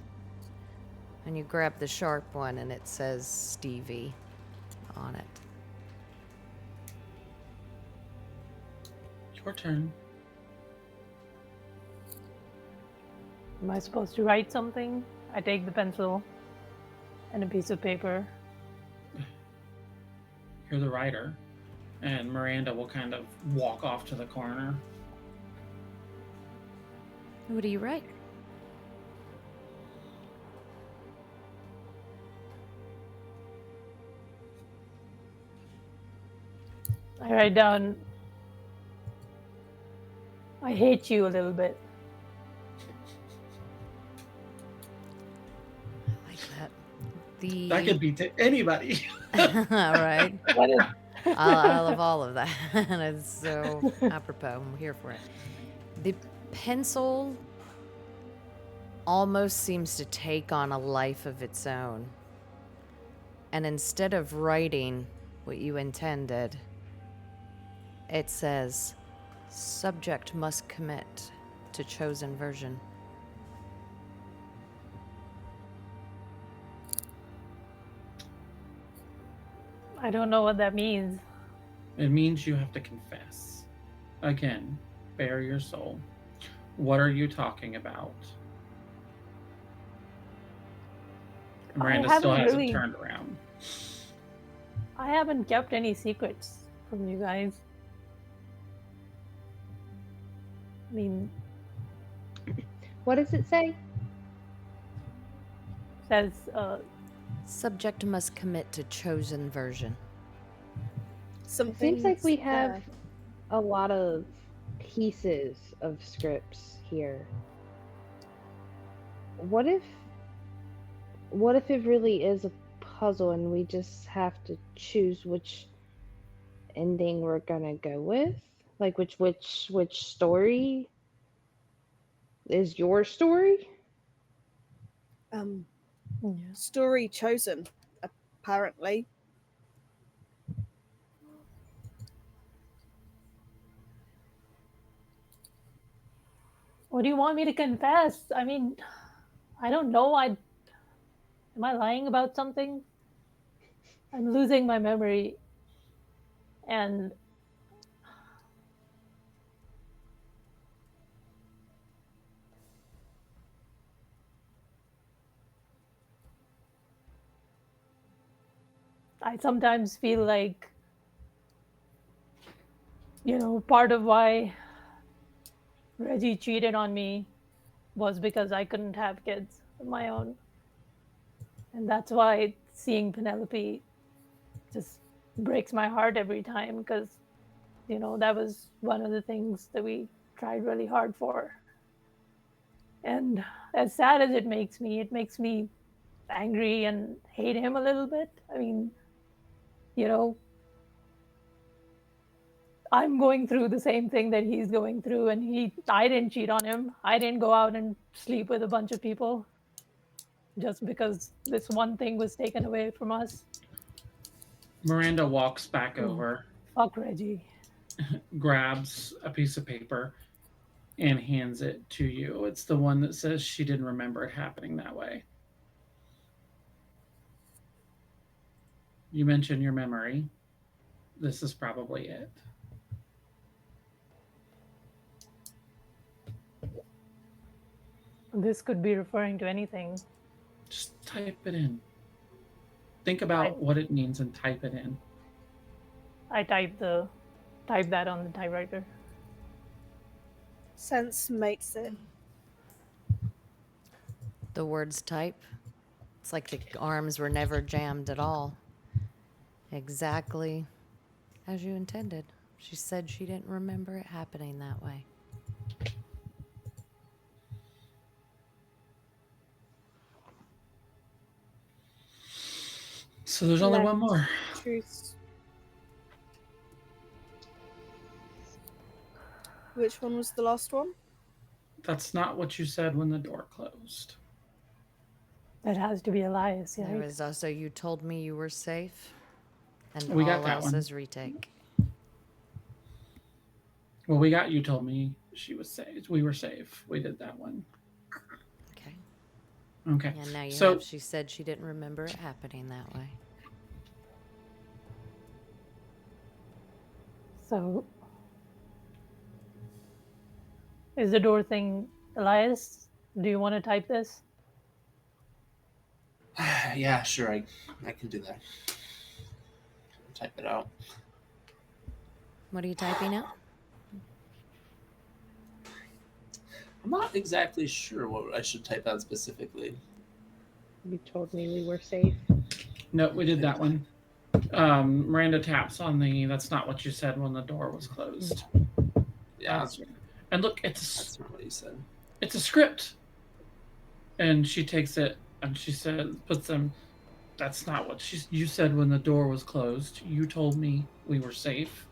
And you grab the sharp one and it says Stevie on it. Your turn. Am I supposed to write something? I take the pencil and a piece of paper. You're the writer. And Miranda will kind of walk off to the corner. What do you write? I write down, I hate you a little bit. I like that. That could be to anybody. All right. What is I love all of that. It's so apropos. I'm here for it. The pencil almost seems to take on a life of its own. And instead of writing what you intended, it says, subject must commit to chosen version. I don't know what that means. It means you have to confess. Again, bare your soul. What are you talking about? Miranda still haven't hasn't really- turned around. I haven't kept any secrets from you guys. I mean, What does it say? says Subject must commit to chosen version. Something Seems like we have a lot of pieces of scripts here. What if it really is a puzzle and we just have to choose which ending we're gonna go with? Like which story is your story? story chosen, apparently. what do you want me to confess? I mean, I don't know. Am I lying about something? I'm losing my memory. And I sometimes feel like, part of why Reggie cheated on me was because I couldn't have kids of my own. And that's why seeing Penelope just breaks my heart every time because, that was one of the things that we tried really hard for. And as sad as it makes me angry and hate him a little bit. I mean, I'm going through the same thing that he's going through, and I didn't cheat on him. I didn't go out and sleep with a bunch of people just because this one thing was taken away from us. Miranda walks back over, Fuck Reggie. grabs a piece of paper, and hands it to you. It's the one that says she didn't remember it happening that way. You mentioned your memory. This is probably it. This could be referring to anything. Just type it in. Think about what it means and type it in. I type that on the typewriter. Sense makes it. The words type. It's like the arms were never jammed at all. Exactly as you intended. She said she didn't remember it happening that way. So there's only one more. Truth. Which one was the last one? That's not what you said when the door closed. That has to be Elias, There right? was also you told me you were safe, and We got all that else one. is retake. Well, we got you told me she was safe. We were safe. We did that one. Okay. Okay. And now you So have. She said she didn't remember it happening that way. So, is the door thing Elias? Do you want to type this? Yeah, sure, I can do that. Type it out. What are you typing out? I'm not exactly sure what I should type out specifically. You told me we were safe. no, we did that one. Miranda taps on the. That's not what you said when the door was closed. Yeah, That's and look, that's not what you said. it's a script. And she takes it and she said, puts them. That's not what you said when the door was closed. You told me we were safe.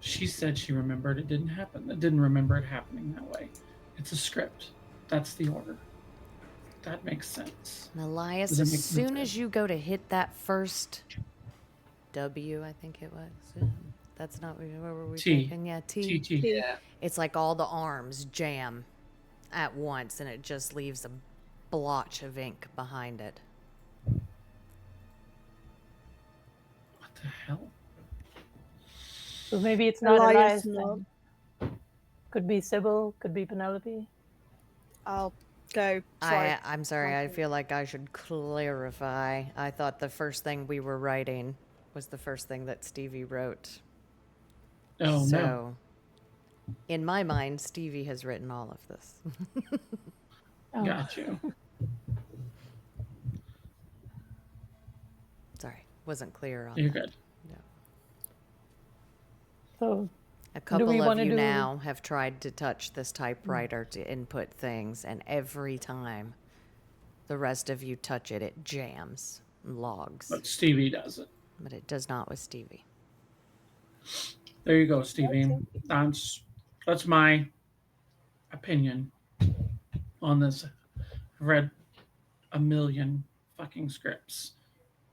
She said she remembered it didn't happen. It didn't remember it happening that way. It's a script. That's the order. That makes sense. And Elias, Does it as make sense? soon as you go to hit that first W, I think it was. That's not where were we T. thinking? Yeah, T. TT. Yeah. It's like all the arms jam at once, and it just leaves a blotch of ink behind it. What the hell? So maybe it's not Elias Elias. not. Then. Could be Sybil. Could be Penelope. I'll go try. I'm sorry, I feel like I should clarify. I thought the first thing we were writing was the first thing that Stevie wrote. Oh, so, no. in my mind, Stevie has written all of this. Oh. Got you. Sorry, wasn't clear on You're that. good. No. So A couple we of wanna you do- now have tried to touch this typewriter to input things, and every time the rest of you touch it, it jams and logs. But Stevie does it. But it does not with Stevie. There you go, Stevie. That's my opinion on this. I've read a million fucking scripts.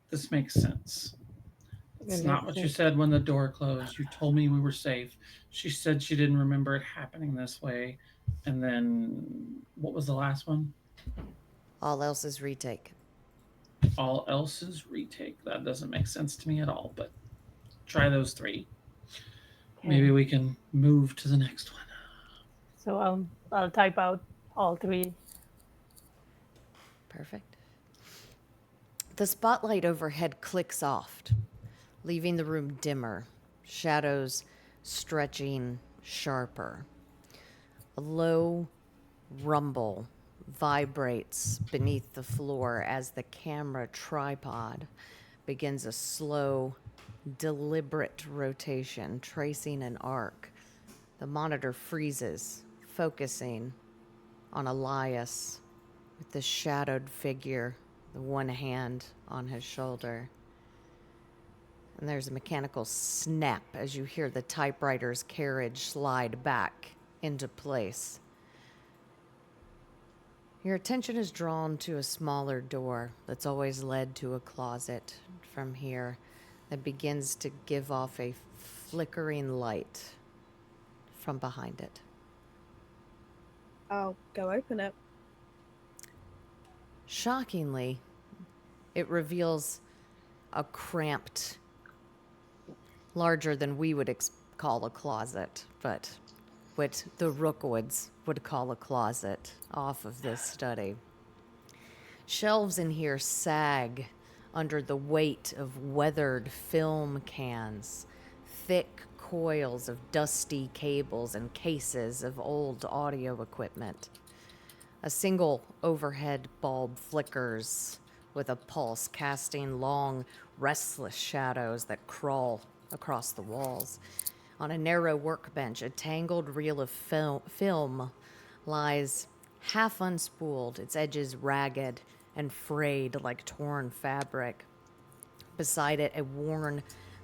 This makes sense. It's It not makes what you sense. said when the door closed. You told me we were safe. She said she didn't remember it happening this way. And then what was the last one? All else is retake. All else is retake. That doesn't make sense to me at all, but try those three. Okay. Maybe we can move to the next one. So I'll type out all three. Perfect. The spotlight overhead clicks off, leaving the room dimmer, shadows stretching sharper. A low rumble vibrates beneath the floor as the camera tripod begins a slow, deliberate rotation, tracing an arc. The monitor freezes, focusing on Elias with the shadowed figure, the one hand on his shoulder. And there's a mechanical snap as you hear the typewriter's carriage slide back into place. Your attention is drawn to a smaller door that's always led to a closet from here that begins to give off a flickering light from behind it. I'll go open it. Shockingly, it reveals a cramped, larger than we would call a closet, but what the Rookwoods would call a closet off of this study. Shelves in here sag under the weight of weathered film cans, thick coils of dusty cables and cases of old audio equipment. A single overhead bulb flickers with a pulse, casting long, restless shadows that crawl across the walls. On a narrow workbench, a tangled reel of film lies half unspooled, its edges ragged and frayed like torn fabric. Beside it, a worn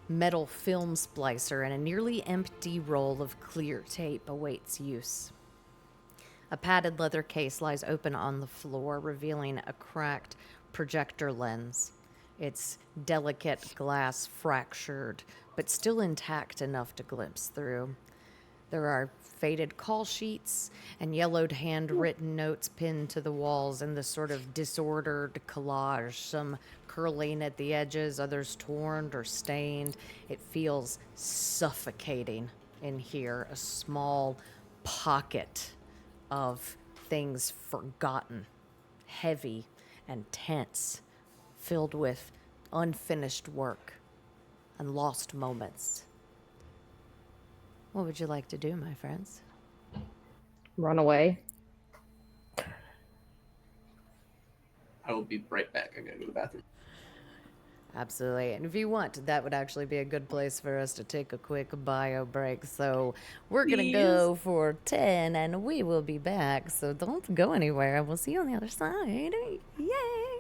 metal film splicer and a nearly empty roll of clear tape awaits use. A padded leather case lies open on the floor, revealing a cracked projector lens. Its delicate glass fractured, but still intact enough to glimpse through. There are faded call sheets and yellowed handwritten notes pinned to the walls in this sort of disordered collage, some curling at the edges, others torn or stained. It feels suffocating in here, a small pocket of things forgotten, heavy and tense, filled with unfinished work and lost moments. What would you like to do, my friends? Run away. I will be right back. I gotta go to the bathroom. Absolutely. And if you want, that would actually be a good place for us to take a quick bio break. So we're going to go for 10 and we will be back. So don't go anywhere. We'll see you on the other side. Yay!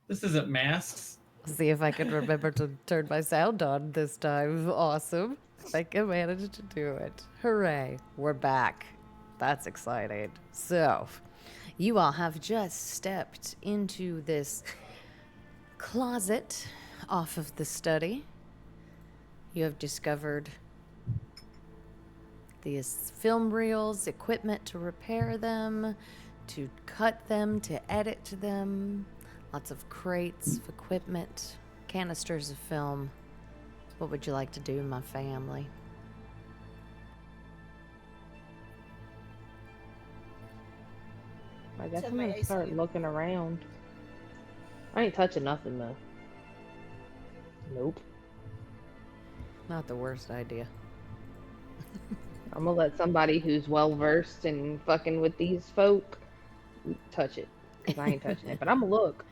This isn't Masks. See if I can remember to turn my sound on this time. Awesome. I can manage to do it. Hooray. We're back. That's exciting. So, you all have just stepped into this closet off of the study. You have discovered these film reels, equipment to repair them, to cut them, to edit them. Lots of crates of equipment, canisters of film. What would you like to do, my family? I guess Turn I'm my gonna AC start on. looking around. I ain't touching nothing though. Nope. Not the worst idea. I'm gonna let somebody who's well versed in fucking with these folk touch it. Because I ain't touching it. But I'm gonna look.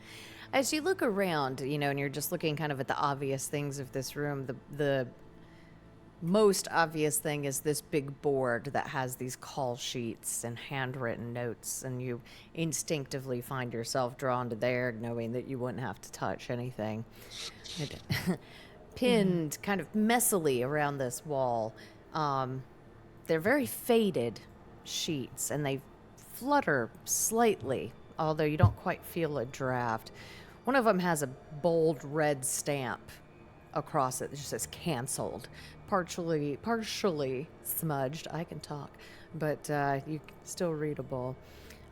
As you look around, and you're just looking kind of at the obvious things of this room, the most obvious thing is this big board that has these call sheets and handwritten notes, and you instinctively find yourself drawn to there, knowing that you wouldn't have to touch anything. Pinned kind of messily around this wall, they're very faded sheets, and they flutter slightly, although you don't quite feel a draft. One of them has a bold red stamp across it that just says canceled, partially smudged. I can talk, but still readable.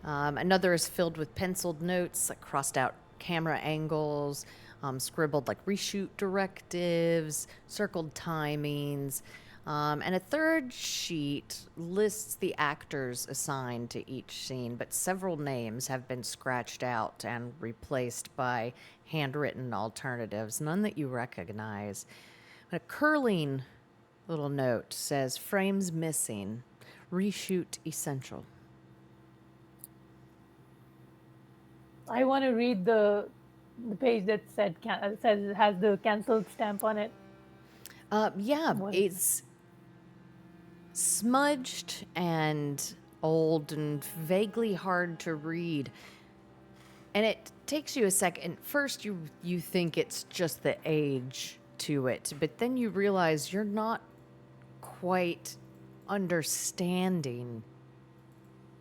Another is filled with penciled notes, like crossed out camera angles, scribbled like reshoot directives, circled timings. And a third sheet lists the actors assigned to each scene, but several names have been scratched out and replaced by handwritten alternatives, none that you recognize. A curling little note says, frames missing, reshoot essential. I want to read the page that says it has the canceled stamp on it. Yeah, What? it's smudged and old and vaguely hard to read. And it takes you a second. First, you think it's just the age to it, but then you realize you're not quite understanding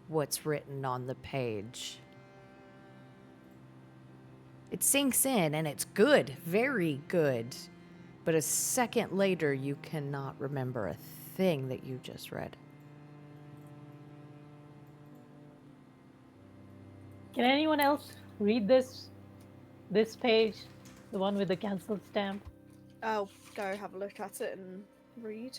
what's written on the page. It sinks in and it's good, very good. But a second later, you cannot remember a thing that you just read. Can anyone else read this page, the one with the canceled stamp? I'll go have a look at it and read.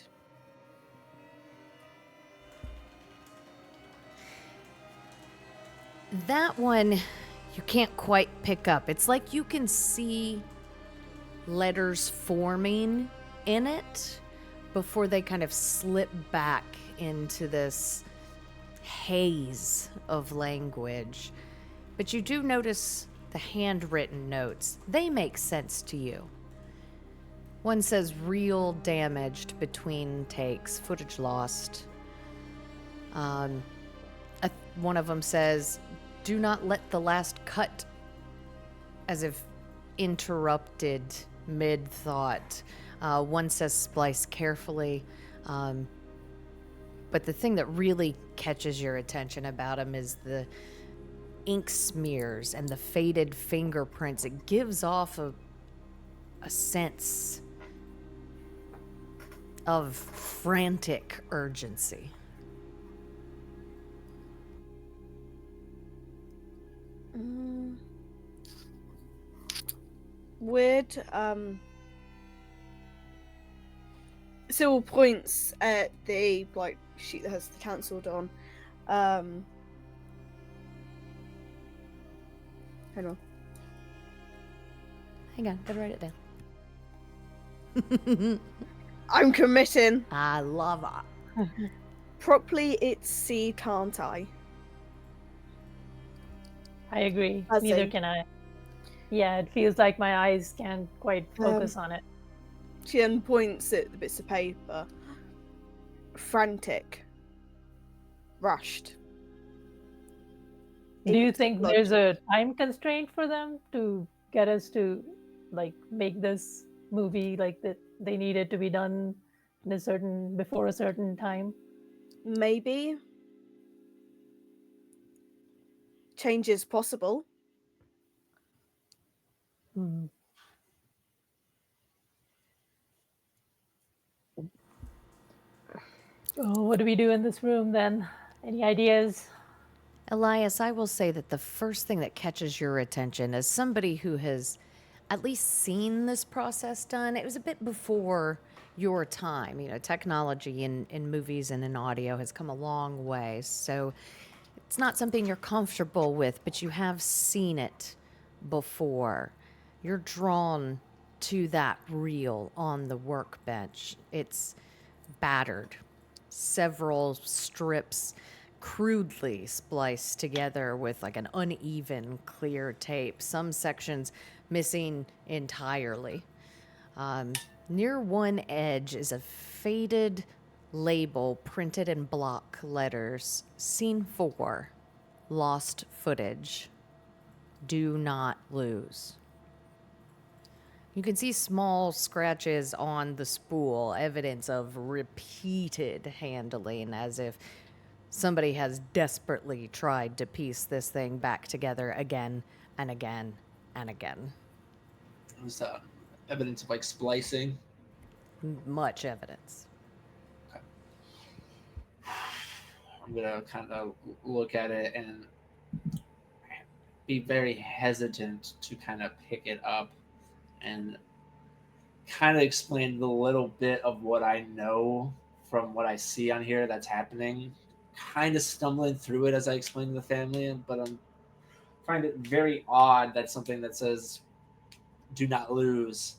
That one you can't quite pick up. It's like you can see letters forming in it before they kind of slip back into this haze of language. But you do notice the handwritten notes. They make sense to you. One says real damaged between takes, footage lost. One of them says, do not let the last cut, as if interrupted mid-thought. One says splice carefully. But the thing that really catches your attention about him is the ink smears and the faded fingerprints. It gives off a sense of frantic urgency. Weird. Cyril points at the sheet that has the cancelled on. Hang on. Hang on, gotta write it down. I'm committing. I love it. Properly, it's C, can't I? I agree. As Neither in- can I. Yeah, it feels like my eyes can't quite focus on it. She then points at the bits of paper. Frantic. Rushed. Do you think there's Logic. a time constraint for them to get us to make this movie that they need it to be done in before a certain time? Maybe. Change is possible. Hmm. Oh, what do we do in this room then? Any ideas? Elias, I will say that the first thing that catches your attention as somebody who has at least seen this process done, it was a bit before your time. You know, technology in movies and in audio has come a long way. So it's not something you're comfortable with, but you have seen it before. You're drawn to that reel on the workbench. It's battered. Several strips crudely spliced together with like an uneven, clear tape. Some sections missing entirely. Near one edge is a faded label printed in block letters. Scene 4, lost footage. Do not lose. You can see small scratches on the spool, evidence of repeated handling, as if somebody has desperately tried to piece this thing back together again and again and again. There's evidence of splicing. Much evidence. I'm gonna kind of look at it and be very hesitant to kind of pick it up. and kind of explained a little bit of what I know from what I see on here that's happening. Kind of stumbling through it as I explain to the family, but I find it very odd that something that says "do not lose"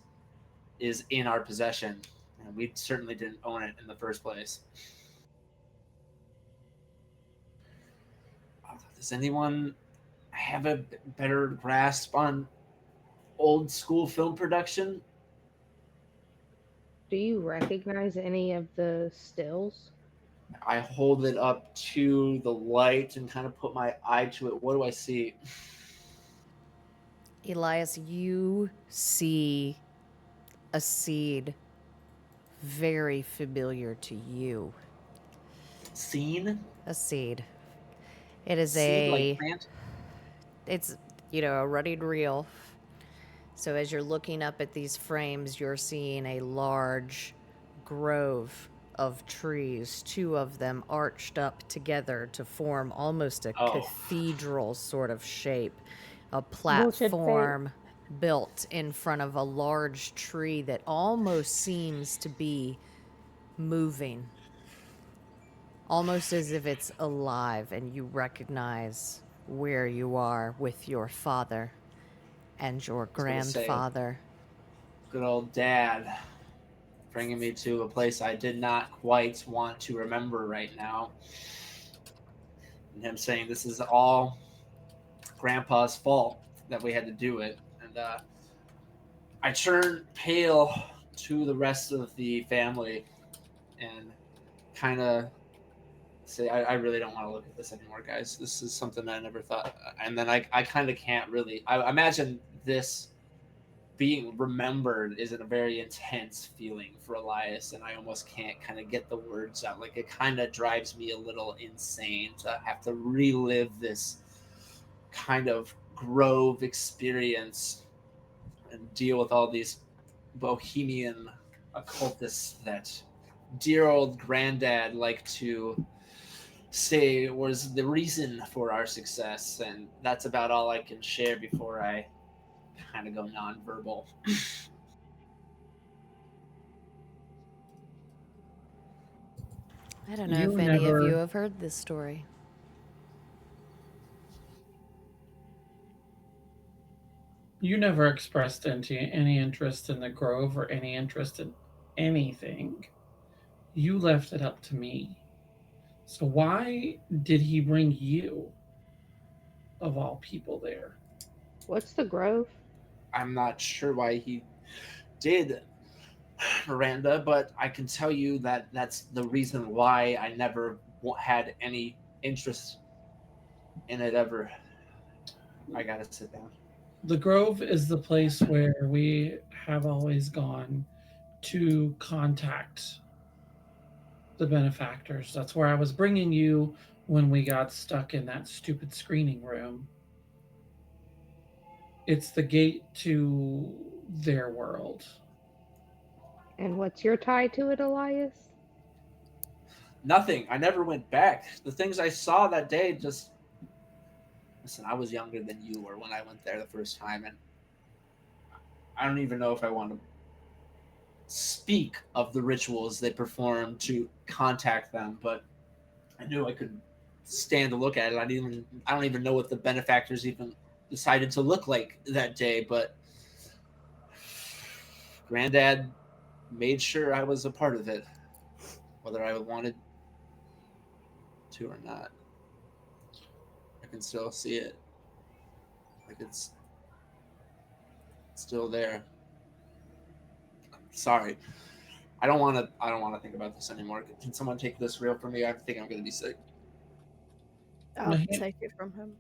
is in our possession, and we certainly didn't own it in the first place. Does anyone have a better grasp on old school film production? Do you recognize any of the stills? I hold it up to the light and kind of put my eye to it. What do I see? Elias, you see a seed very familiar to you. Scene? A seed. It is Seed like a. plant? It's, a running reel. So as you're looking up at these frames, you're seeing a large grove of trees, two of them arched up together to form almost a Oh, cathedral sort of shape. A Bullshit face. platform built in front of a large tree that almost seems to be moving. Almost as if it's alive, and you recognize where you are with your father and your I was gonna say, grandfather. good old dad bringing me to a place I did not quite want to remember right now. And him saying this is all Grandpa's fault that we had to do it. And I turned pale to the rest of the family and kind of say, I really don't want to look at this anymore, guys. This is something I never thought. And then I kind of can't really. I imagine this being remembered is a very intense feeling for Elias, and I almost can't kind of get the words out. Like, it kind of drives me a little insane to have to relive this kind of grove experience and deal with all these bohemian occultists that dear old granddad liked to say was the reason for our success. And that's about all I can share before I kind of go nonverbal. I don't know You if any of you never have heard this story. you never expressed any interest in the grove or any interest in anything. You left it up to me. So why did he bring you, of all people, there? What's the grove? I'm not sure why he did, Miranda, but I can tell you that that's the reason why I never had any interest in it ever. I gotta sit down. The grove is the place where we have always gone to contact the benefactors. That's where I was bringing you when we got stuck in that stupid screening room. It's the gate to their world. And what's your tie to it, Elias? Nothing. I never went back. The things I saw that day just. Listen, I was younger than you were when I went there the first time, and I don't even know if I want to speak of the rituals they performed to contact them, but I knew I could stand to look at it. I don't even know what the benefactors even decided to look like that day, but Granddad made sure I was a part of it, whether I wanted to or not. I can still see it. Like, it's still there. Sorry. I don't want to think about this anymore. Can someone take this reel from me? I think I'm going to be sick. I'll take it from him.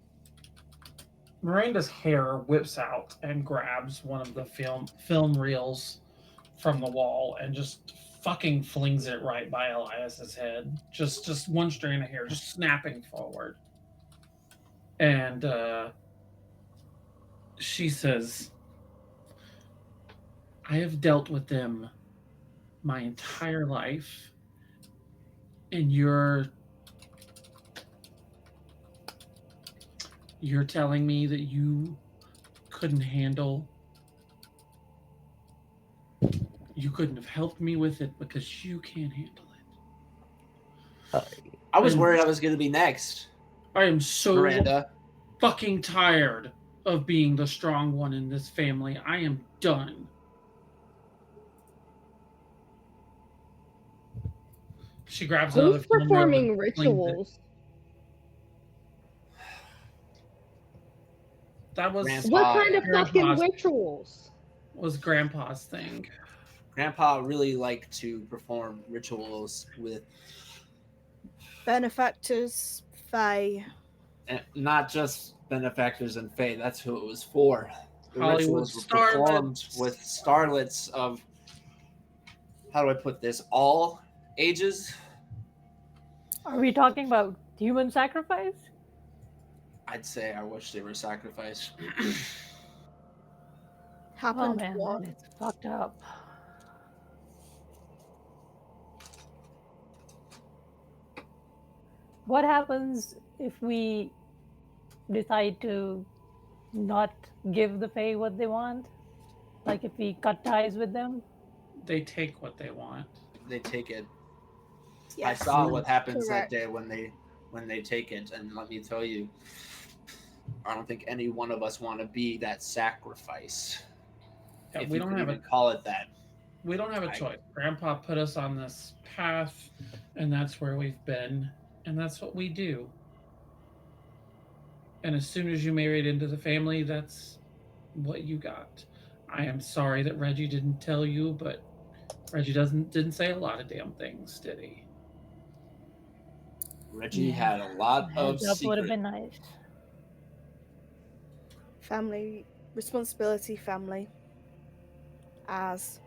Miranda's hair whips out and grabs one of the film reels from the wall and just fucking flings it right by Elias's head. Just one strand of hair, just snapping forward. And she says, I have dealt with them my entire life, and you're telling me that you couldn't handle you couldn't have helped me with it because you can't handle it. I was I'm, worried I was going to be next, I am so Miranda. fucking tired of being the strong one in this family. I am done. She grabs another Who's film reel and performing flings it. rituals? That was What Grandpa, kind of fucking Grandpa's rituals? Grandpa's thing. Grandpa really liked to perform rituals with Benefactors, Fae. not just benefactors and fae. That's who it was for. The Hollywood rituals were performed starlets. with starlets of, how do I put this, all ages. Are we talking about human sacrifice? I'd say I wish they were sacrificed. Happened Oh man, what? that is fucked up. What happens if we decide to not give the Fae what they want? Like if we cut ties with them? They take what they want. They take it. Yes, I saw what happens correct. that day when they take it, and let me tell you, I don't think any one of us want to be that sacrifice. Yeah, If we you don't could have even a call it that. we don't have a choice. Grandpa put us on this path, and that's where we've been, and that's what we do. And as soon as you married into the family, that's what you got. I am sorry that Reggie didn't tell you, but Reggie didn't say a lot of damn things, did he? Reggie Yeah, had a lot of heads up would have secret. been nice. Family responsibility, family. As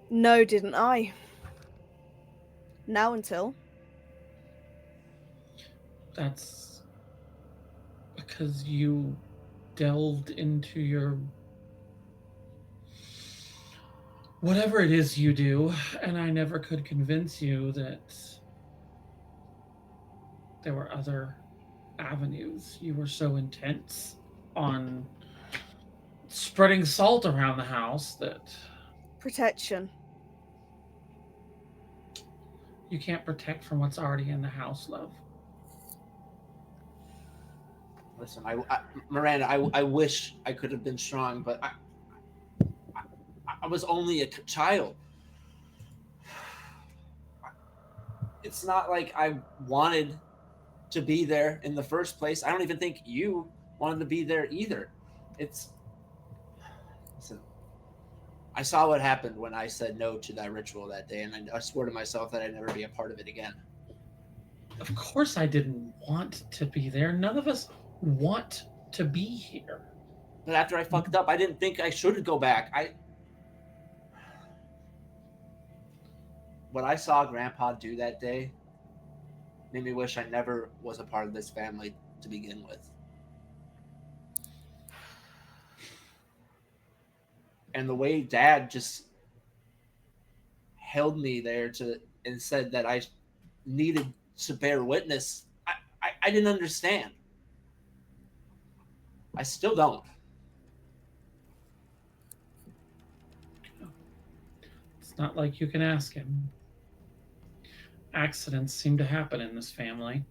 no, didn't I? Now until That's because you delved into your whatever it is you do, and I never could convince you that there were other avenues. You were so intense on spreading salt around the house that protection. you can't protect from what's already in the house, love. Listen, Miranda, I wish I could have been strong, but I was only a child. It's not like I wanted to be there in the first place. I don't even think you wanted to be there either. It's listen, I saw what happened when I said no to that ritual that day, and I swore to myself that I'd never be a part of it again. Of course, I didn't want to be there. None of us want to be here. But after I fucked up, I didn't think I should go back. What I saw Grandpa do that day made me wish I never was a part of this family to begin with. And the way Dad just held me there and said that I needed to bear witness, I didn't understand. I still don't. It's not like you can ask him. Accidents seem to happen in this family.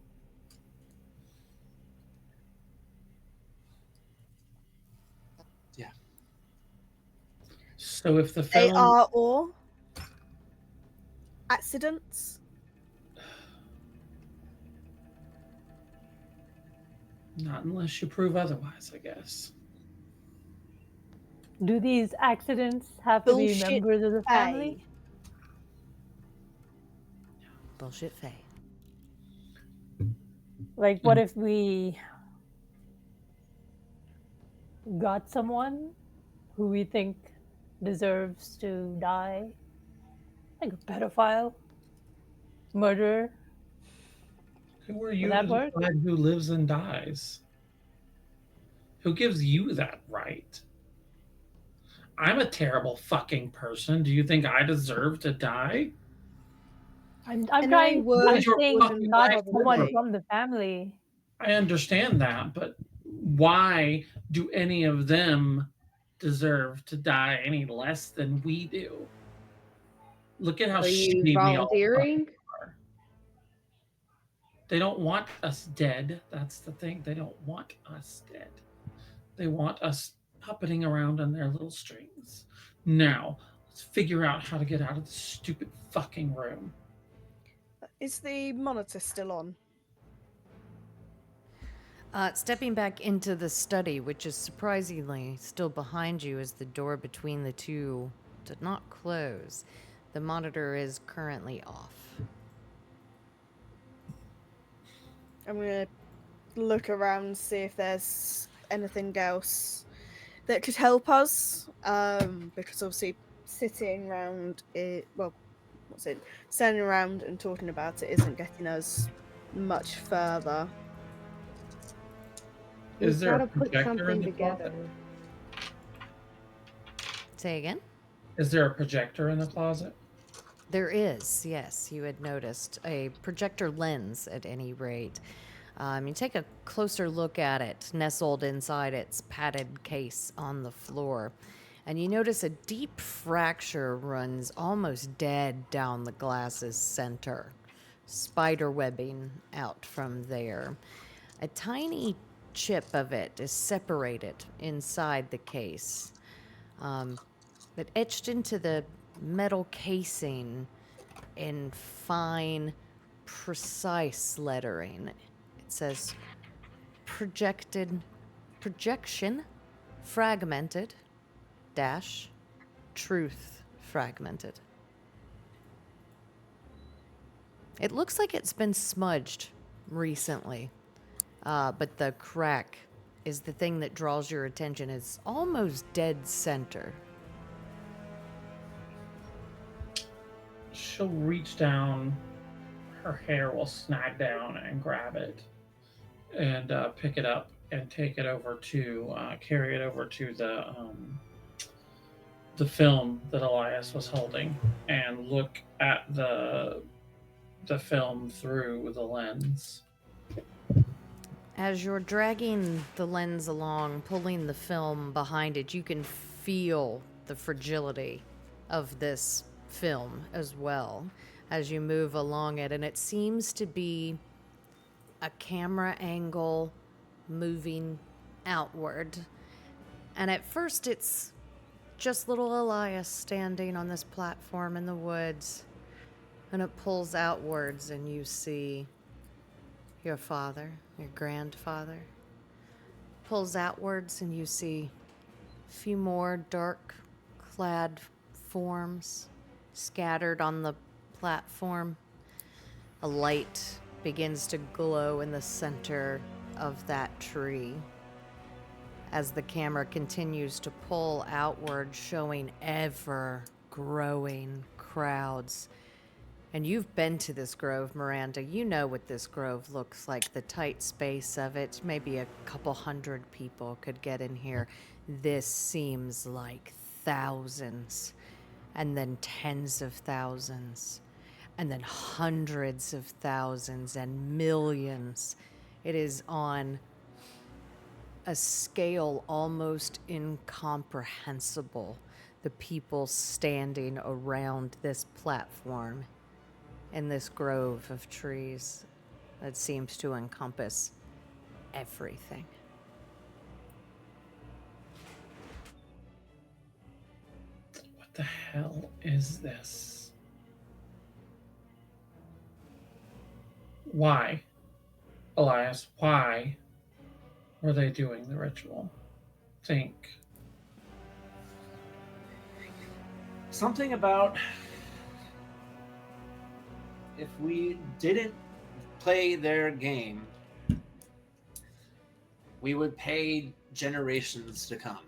Yeah. So if the They film are all accidents. not unless you prove otherwise, I guess. Do these accidents have to be Bullshit members of the family? Fae. Bullshit Faye. Like, what if we got someone who we think deserves to die? Like a pedophile? Murderer? Who are you that to work? decide who lives and dies? Who gives you that right? I'm a terrible fucking person. Do you think I deserve to die? I'm And trying. I would- I'm Your saying fucking not life someone liberal. from the family. I understand that, but why do any of them deserve to die any less than we do. Look at how Are you shitty we all fucking volunteering? are. They don't want us dead. That's the thing. They don't want us dead. They want us puppeting around on their little strings. Now, let's figure out how to get out of this stupid fucking room. Is the monitor still on? Stepping back into the study, which is surprisingly still behind you as the door between the two did not close. The monitor is currently off. I'm gonna look around, see if there's anything else that could help us. Because obviously sitting around it, well, what's it? Standing around and talking about it isn't getting us much further. Is We've there got a to put projector in something the closet? together. Say again? Is there a projector in the closet? There is, yes. You had noticed a projector lens at any rate. You take a closer look at it, nestled inside its padded case on the floor, and you notice a deep fracture runs almost dead down the glass's center, spider webbing out from there. A tiny chip of it is separated inside the case. But etched into the metal casing in fine, precise lettering, it says projection fragmented dash truth fragmented. It looks like it's been smudged recently, but the crack is the thing that draws your attention. It's almost dead center. She'll reach down, her hair will snag down and grab it and pick it up and take it over to carry it over to the film that Elias was holding and look at the film through the lens. As you're dragging the lens along, pulling the film behind it, you can feel the fragility of this film as well as you move along it. And it seems to be a camera angle moving outward. And at first, it's just little Elias standing on this platform in the woods. And it pulls outwards, and you see your father, your grandfather. Pulls outwards, and you see a few more dark clad forms scattered on the platform. A light begins to glow in the center of that tree as the camera continues to pull outward, showing ever growing crowds. And you've been to this grove, Miranda. You know what this grove looks like, the tight space of it. Maybe a couple hundred people could get in here. This seems like thousands, and then tens of thousands, and then hundreds of thousands and millions. It is on a scale almost incomprehensible, the people standing around this platform in this grove of trees that seems to encompass everything. What the hell is this? Why, Elias, why were they doing the ritual? Think. Something about if we didn't play their game, we would pay generations to come.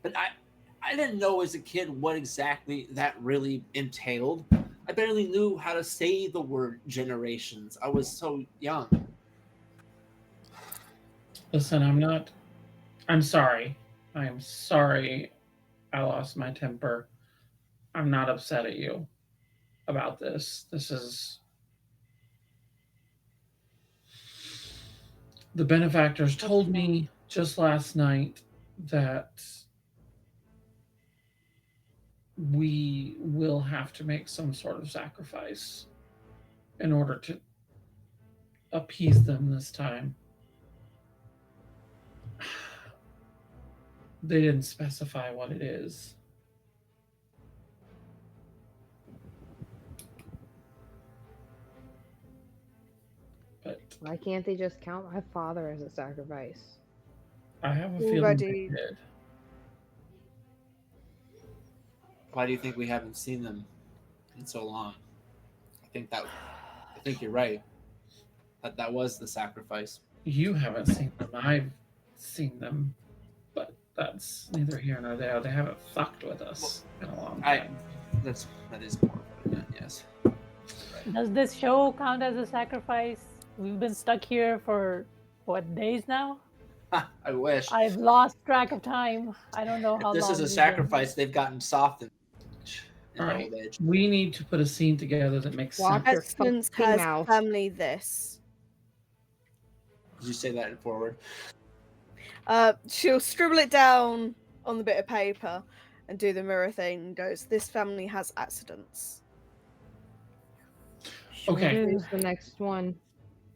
But I didn't know as a kid what exactly that really entailed. I barely knew how to say the word generations. I was so young. Listen, I'm sorry. I'm sorry I lost my temper. I'm not upset at you about this. The benefactors told me just last night that we will have to make some sort of sacrifice in order to appease them this time. They didn't specify what it is. But Why can't they just count my father as a sacrifice? I have a feeling Already- they did. Why do you think we haven't seen them in so long? I think you're right. That was the sacrifice. You haven't seen them. I've seen them. But that's neither here nor there. They haven't fucked with us in a long time. That is more what I meant, yes. Does this show count as a sacrifice? We've been stuck here for what, days now? I wish. I've lost track of time. I don't know how If this long is a we've been sacrifice, they've gotten soft in All right. old age. We need to put a scene together that makes Watch sense. your Essence fucking has mouth. family this. Did you say that in forward? She'll scribble it down on the bit of paper and do the mirror thing and goes, this family has accidents. Okay. Sure. Who's the next one?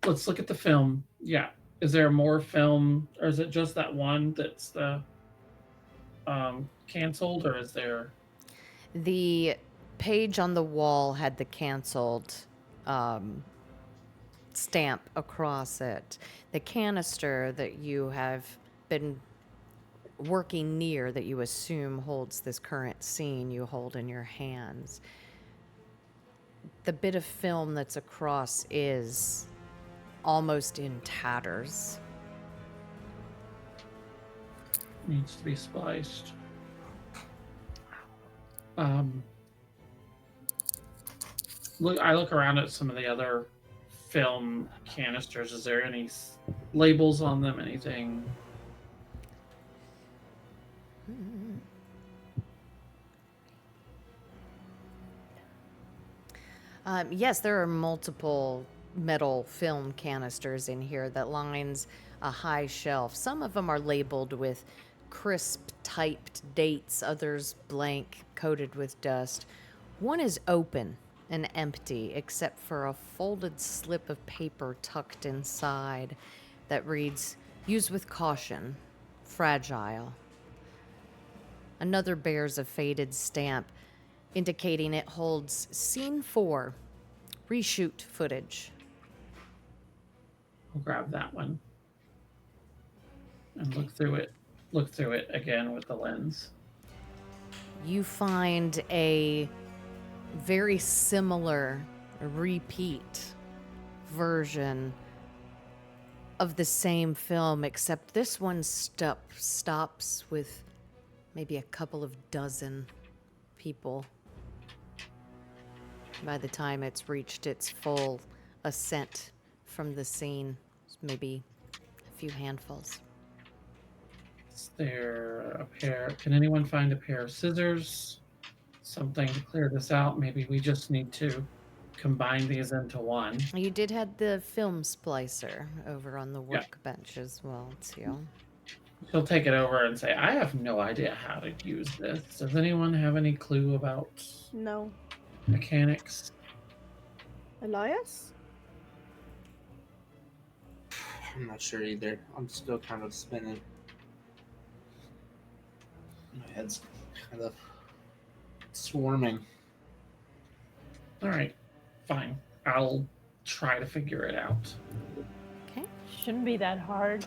Let's look at the film. Yeah. Is there more film, or is it just that one that's the canceled, or is there? The page on the wall had the canceled stamp across it. The canister that you have been working near, that you assume holds this current scene, you hold in your hands. The bit of film that's across is almost in tatters. Needs to be spliced. I look around at some of the other film canisters. Is there any labels on them? Anything? Yes, there are multiple metal film canisters in here that lines a high shelf. Some of them are labeled with crisp typed dates, others blank, coated with dust. One is open and empty, except for a folded slip of paper tucked inside that reads, "Use with caution, fragile." Another bears a faded stamp indicating it holds Scene 4, reshoot footage. I'll grab that one and look through it. Look through it again with the lens. You find a very similar repeat version of the same film, except this one stops with maybe a couple of dozen people. By the time it's reached its full ascent from the scene, maybe a few handfuls. Is there a pair? Can anyone find a pair of scissors? Something to clear this out? Maybe we just need to combine these into one. You did have the film splicer over on the Yeah. workbench as well, too. She'll take it over and say, I have no idea how to use this. Does anyone have any clue about No. mechanics? Elias? I'm not sure either. I'm still kind of spinning. My head's kind of swarming. All right, fine. I'll try to figure it out. Okay. Shouldn't be that hard.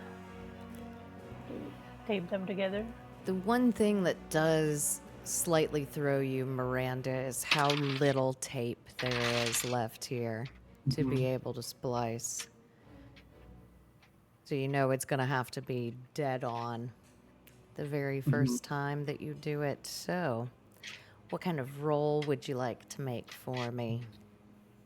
Tape them together. The one thing that does slightly throw you, Miranda, is how little tape there is left here to be able to splice. So you know it's going to have to be dead on the very first time that you do it. So, what kind of roll would you like to make for me?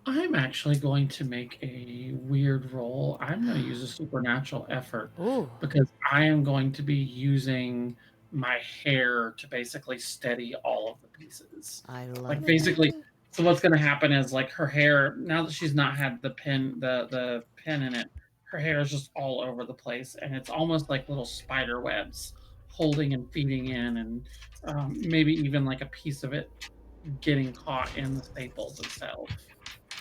I'm actually going to make a weird roll. I'm going to use a supernatural effort Ooh. because I am going to be using my hair to basically steady all of the pieces. I love Like it. basically, so what's going to happen is like her hair, now that she's not had the pin in it, her hair is just all over the place, and it's almost like little spider webs holding and feeding in, and maybe even like a piece of it getting caught in the staples itself.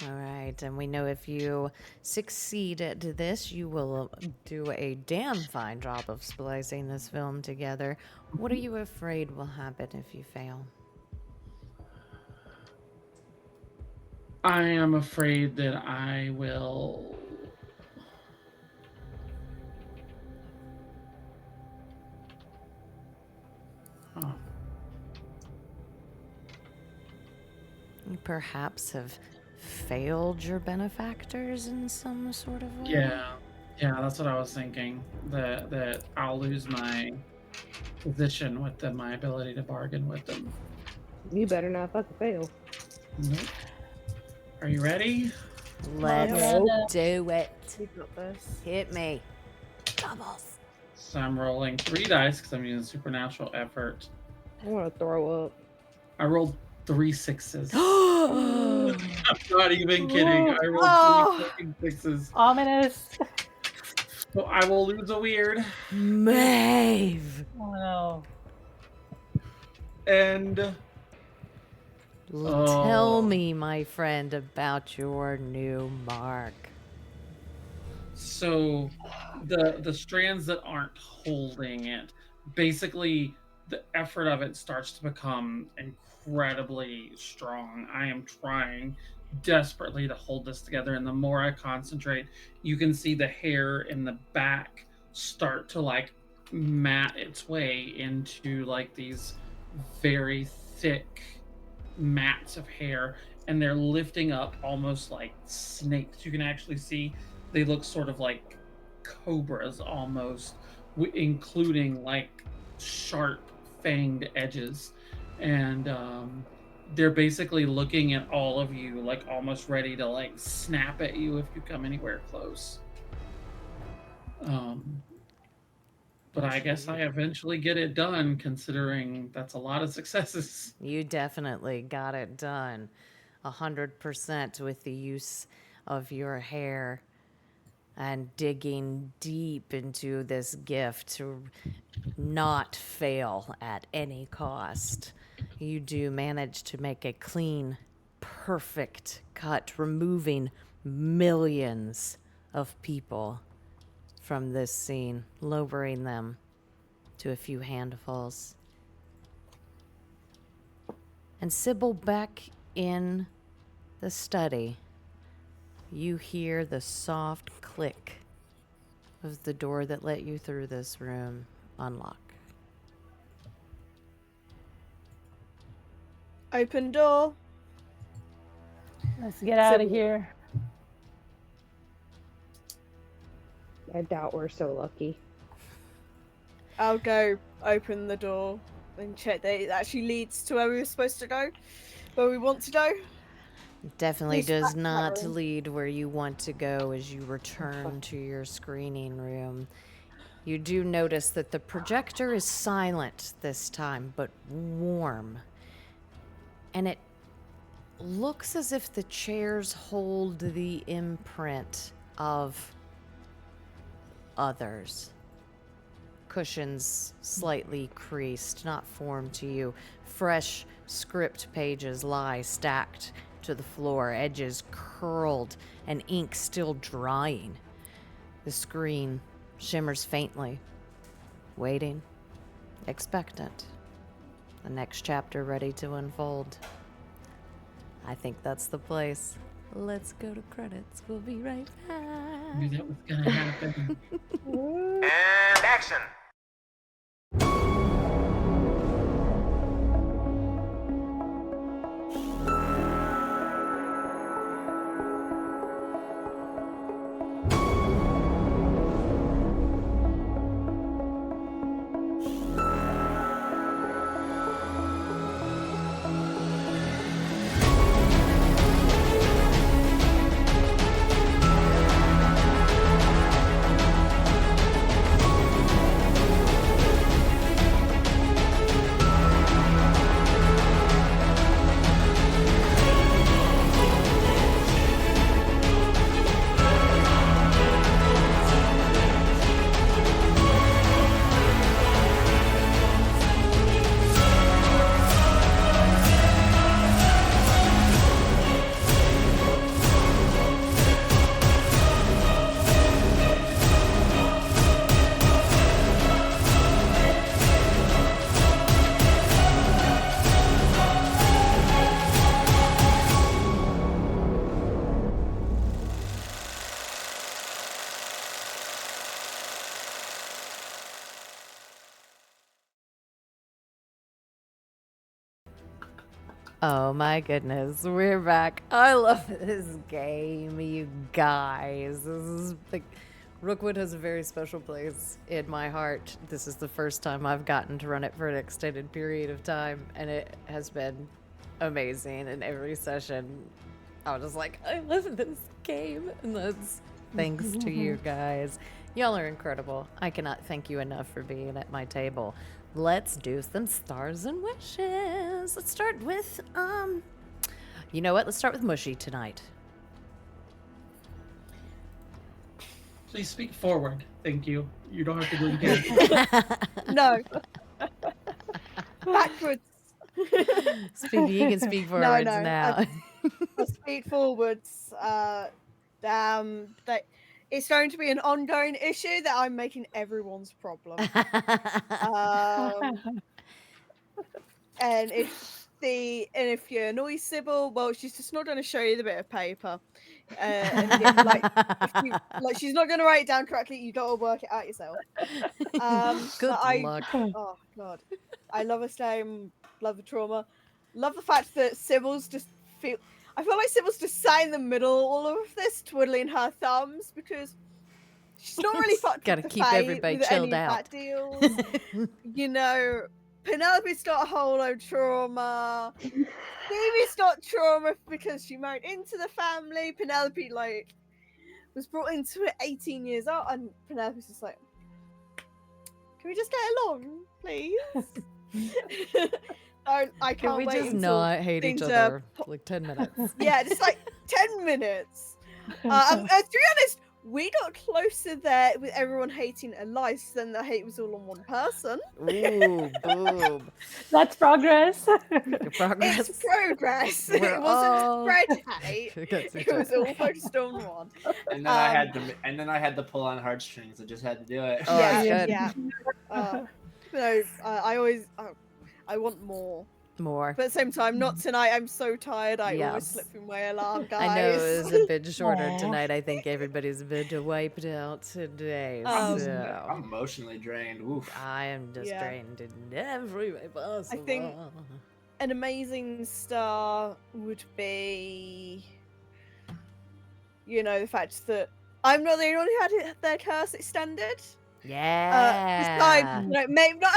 All right, and we know if you succeed at this, you will do a damn fine job of splicing this film together. What are you afraid will happen if you fail? I am afraid that I will. Huh. You perhaps have failed your benefactors in some sort of way? Yeah, that's what I was thinking. That I'll lose my position with them, my ability to bargain with them. You better not fucking fail. Nope. Are you ready? Let's Miranda. do it. You got this. Hit me. Doubles. So I'm rolling 3 dice because I'm using supernatural effort. I want to throw up. I rolled 3 6s. Oh, I'm not even kidding. I rolled Oh. 3 fucking 6s. Ominous. So I will lose a weird. Maeve. Oh no. And Tell Oh. me, my friend, about your new mark. so the strands that aren't holding it, basically the effort of it starts to become incredibly strong. I am trying desperately to hold this together, and the more I concentrate, you can see the hair in the back start to like mat its way into like these very thick mats of hair, and they're lifting up almost like snakes. You can actually see they look sort of like cobras almost, including like sharp fanged edges, and they're basically looking at all of you like almost ready to like snap at you if you come anywhere close. But I guess I eventually get it done, considering that's a lot of successes. You definitely got it done. 100% with the use of your hair and digging deep into this gift to not fail at any cost. You do manage to make a clean, perfect cut, removing millions of people from this scene, lowering them to a few handfuls. And Sybil, back in the study, you hear the soft click of the door that let you through this room unlock. Open door. Let's get out of So- here. I doubt we're so lucky. I'll go open the door and check that it actually leads to where we were supposed to go, where we want to go. Definitely Please does back to that not room. lead where you want to go as you return to your screening room. You do notice that the projector is silent this time, but warm. And it looks as if the chairs hold the imprint of others. Cushions slightly creased, not formed to you. Fresh script pages lie stacked to the floor, edges curled and ink still drying. The screen shimmers faintly, waiting, expectant. The next chapter ready to unfold. I think that's the place. Let's go to credits. We'll be right I knew back. that was gonna happen. And action. Oh my goodness, we're back. I love this game, you guys. This is like Rookwood has a very special place in my heart. This is the first time I've gotten to run it for an extended period of time, and it has been amazing. And every session, I was just like, I love this game, and that's thanks to you guys. Y'all are incredible. I cannot thank you enough for being at my table. Let's do some stars and wishes. Let's start with, you know what? Let's start with Mushy tonight. Please speak forward. Thank you. You don't have to do it again. No. Backwards. You can speak forwards no, now. I'll speak forwards. It's going to be an ongoing issue that I'm making everyone's problem. And if you annoy Sybil, well, she's just not going to show you the bit of paper. And if she's not going to write it down correctly, you got to work it out yourself. Good luck. Oh God, I love a slam, love the trauma, love the fact that Sybil's just feel. I feel like Sybil's just sat in the middle of all of this, twiddling her thumbs because she's not really fucked. Gotta with the keep fate everybody with chilled any out. bad deals. You know, Penelope's got a whole load of trauma. Phoebe's got trauma because she married into the family. Penelope was brought into it 18 years old, and Penelope's just like, can we just get along, please? I can't Can we wait just until not hate each things other for like 10 minutes? Yeah, just like 10 minutes. To be honest, we got closer there with everyone hating Elias than the hate was all on one person. Ooh, boom. That's progress. Progress. It's progress. We're It wasn't all- spread hate. It was all focused on one. And then I had to pull on heartstrings. I just had to do it. Oh, Yeah, good. yeah. I want more. More. But at the same time, not tonight. I'm so tired. I always Yes. slip through my alarm, guys. I know it was a bit shorter Aw. tonight. I think everybody's a bit wiped out today. Um, So I'm emotionally drained. Oof. I am just Yeah. drained in every way possible. think- An amazing star would be, the fact that I'm not the only one who had their curse extended. This Yeah. time, not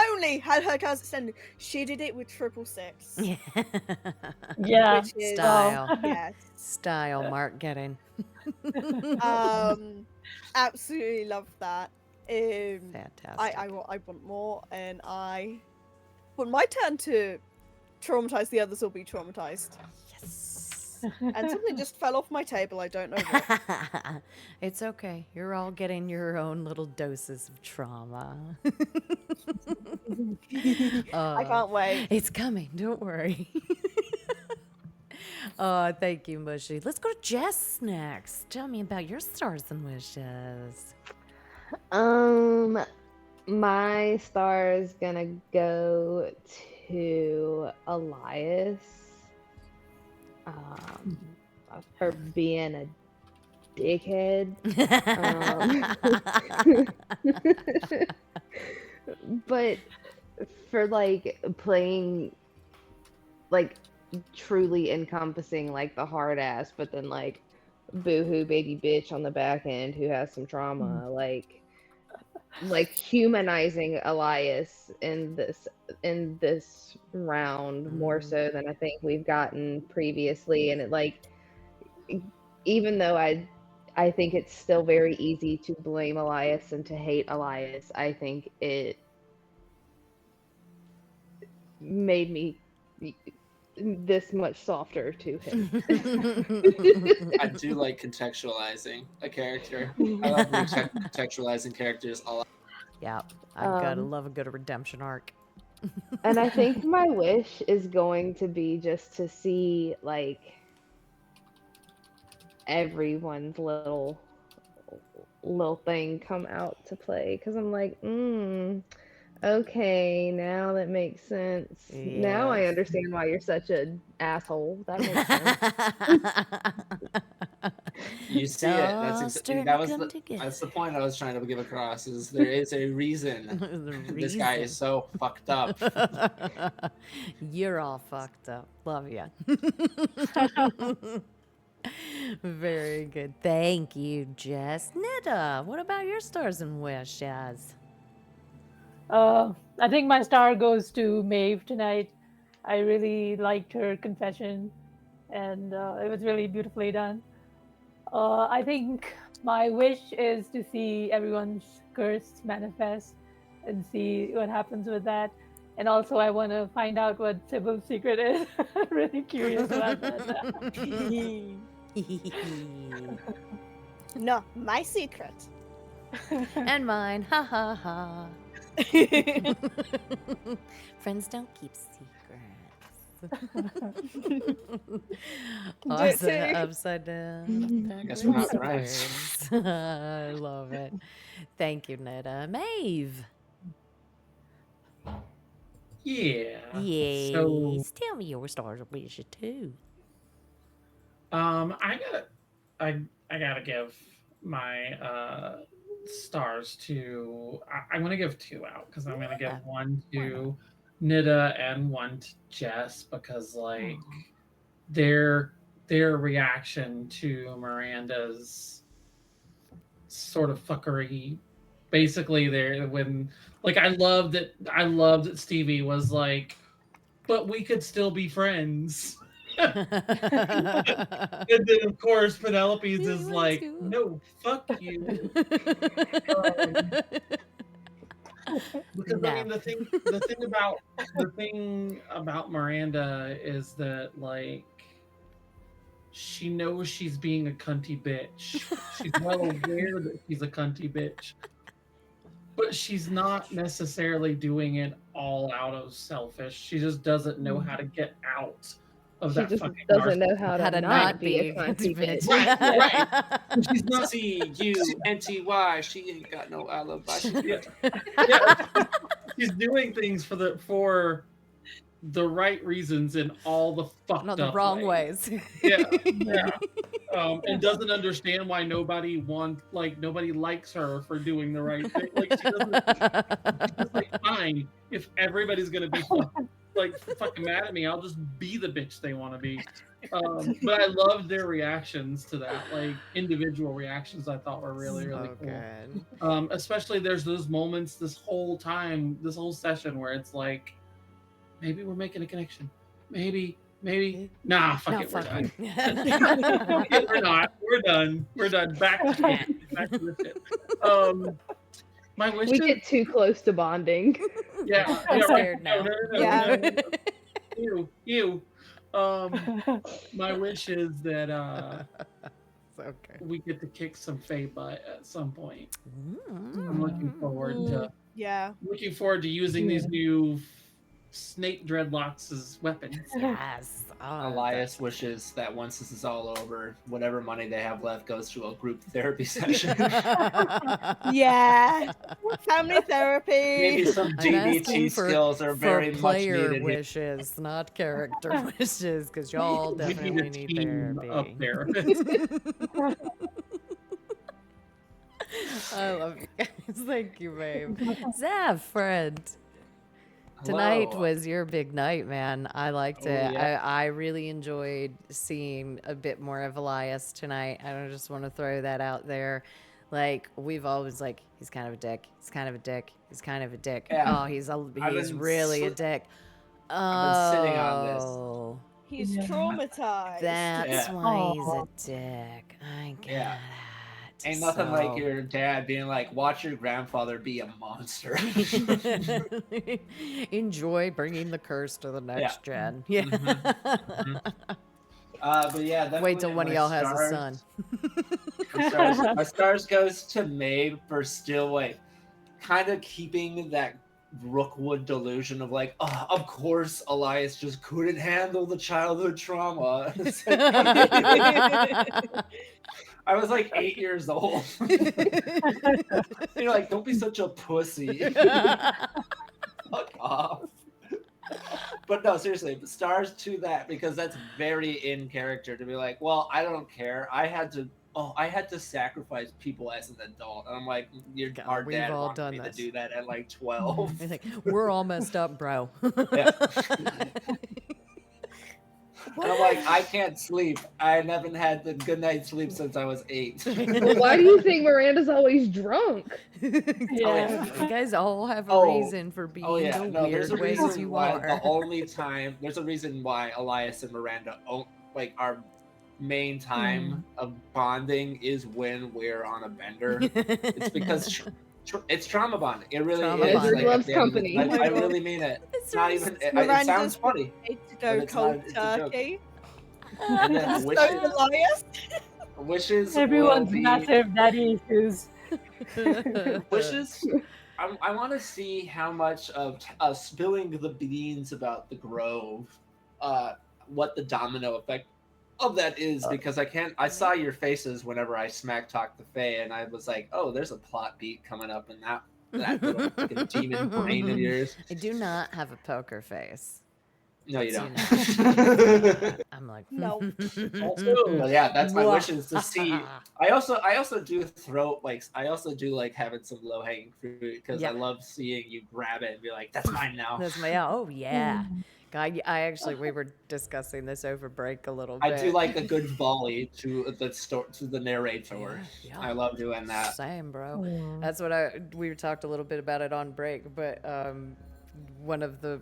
only had her curse extended, she did it with 666. Yeah. Which is Style. yes. Style, Mark getting. Absolutely love that. Fantastic. I want more, and I want my turn to traumatize the others or be traumatized. Yes. And something just fell off my table. I don't know what. It's okay. You're all getting your own little doses of trauma. I can't wait. It's coming. Don't worry. Oh, thank you, Mushy. Let's go to Jess next. Tell me about your stars and wishes. My star is gonna go to Elias. For being a dickhead. But for playing truly encompassing the hard ass, but then boohoo baby bitch on the back end who has some trauma, humanizing Elias in this round more so than I think we've gotten previously. And it even though I think it's still very easy to blame Elias and to hate Elias, I think it made me this much softer to him. I do like contextualizing a character. I love contextualizing characters a lot. Yeah, I've got to love a good redemption arc. And I think my wish is going to be just to see everyone's little thing come out to play, because I'm okay, now that makes sense. Now I Yes. understand why you're such an asshole. That makes sense. You see it. That's all starting that to was come the together. that's the point I was trying to give across. Is there is a reason The this guy is reason. so fucked up. You're all fucked up. Love ya. Very good. Thank you, Jess. Nita, what about your stars and wishes? I think my star goes to Maeve tonight. I really liked her confession, and it was really beautifully done. I think my wish is to see everyone's curse manifest and see what happens with that. And also, I want to find out what Sybil's secret is. I'm really curious about that. No, my secret. And mine. Ha ha ha. Friends don't keep secrets. Do it too. Upside down. Guess we're not backwards. I love it. Thank you, Nita. Maeve. Yeah. Yes. So Tell me your stars and wishes too. I gotta give my stars to I'm gonna give two out because I'm gonna give Yeah, one why to Nida and one to Jess because like their reaction to Miranda's sort of fuckery basically there when like I loved that Stevie was like, but we could still be friends. And then of course Penelope's You is want like, to? no, fuck you. Because I No. mean the thing about Miranda is that like she knows she's being a cunty bitch. She's well aware that she's a cunty bitch. But she's not necessarily doing it all out of selfish. She just doesn't know how to get out of She that just fucking doesn't know How how to to not be a cunty bitch. Right, right. She's not CUNTY. She ain't got no alibi. yeah, she's doing things for the right reasons in all the fucked Not the up wrong ways. Yeah, yeah. And doesn't understand why nobody likes her for doing the right thing. Like she doesn't. She's just like, fine, if everybody's gonna be fucking mad at me, I'll just be the bitch they want to be. But I loved their reactions to that, like individual reactions. I thought were really really cool. Good. Especially there's those moments this whole session where it's like, maybe we're making a connection. Maybe. Nah, fuck No, it. We're fuck done. you. Okay, we're not. We're done. We're done. Back to shit. Back to the shit. My wish. We get too close to bonding. Yeah. I'm yeah, scared right. now. No, Yeah. no. Ew. My wish is that It's okay. we get to kick some Fae butt at some point. Mm. I'm looking forward to using these new snake dreadlocks as weapons. Yes. Oh, Elias wishes that once this is all over, whatever money they have left goes to a group therapy session. Yeah. Family therapy. Maybe some I'm asking DBT for, skills are for very much player needed here. wishes, not character wishes, because y'all We definitely need a need team therapy. of therapists. I love you guys. Thank you, babe. Zav, friend. Tonight Hello. was your big night, man. I liked Oh, it. yeah. I really enjoyed seeing a bit more of Elias tonight. I just want to throw that out there. Like, we've always like, he's kind of a dick. He's kind of a dick. He's kind of a dick. Yeah. Oh, he's been really a dick. I've been sitting on this. Oh, He's traumatized. that's Yeah. why he's a dick. I get Yeah. it. Ain't nothing like So- your dad being like, watch your grandfather be a monster. Enjoy bringing the curse to the next gen. Yeah. But yeah, Wait till definitely one of my y'all has a stars- son. my stars goes to Maeve for still like kind of keeping that Rookwood delusion of like, oh, of course Elias just couldn't handle the childhood trauma. It's like- I was like 8 years old. You're like, don't be such a pussy. Fuck off. But no, seriously, stars to that because that's very in character to be like, well, I don't care. I had to oh, I had to sacrifice people as an adult. And I'm like, God, our we've dad all wanted done me this. to do that at like 12. It's like, we're all messed up, bro. Yeah. And I'm like, I can't sleep. I haven't had the good night's sleep since I was 8. Well, why do you think Miranda's always drunk? Yeah. You guys all have a Oh, reason for being Oh yeah, the no. There's weird a ways reason you why. are. The only time there's a reason why Elias and Miranda, like our main time of bonding is when we're on a bender. It's because it's trauma bonding. It really Trauma is. bonding. Like, Loves at the end of the- company. I, Oh my I God. really mean it. It's not even. It Miranda's sounds funny. Need to But go it's cold not- it's a joke. turkey. And then So wishes. Elias. Wishes. Everyone's will be, massive daddy issues. Wishes. I want to see how much of spilling the beans about the Grove, what the domino effect of that is, because I saw your faces whenever I smack talked the Fae, and I was like, oh, there's a plot beat coming up in that little fucking demon brain of yours. I do not have a poker face. No, you So don't. I'm like, No. Well, yeah, that's my wish is to see. I also do like having some low hanging fruit because Yeah. I love seeing you grab it and be like, that's mine now. That's my oh yeah. God, I actually we were discussing this over break a little bit. I do like a good volley to the narrator. Yeah. I love doing that. Same, bro. That's what we talked a little bit about it on break, but one of the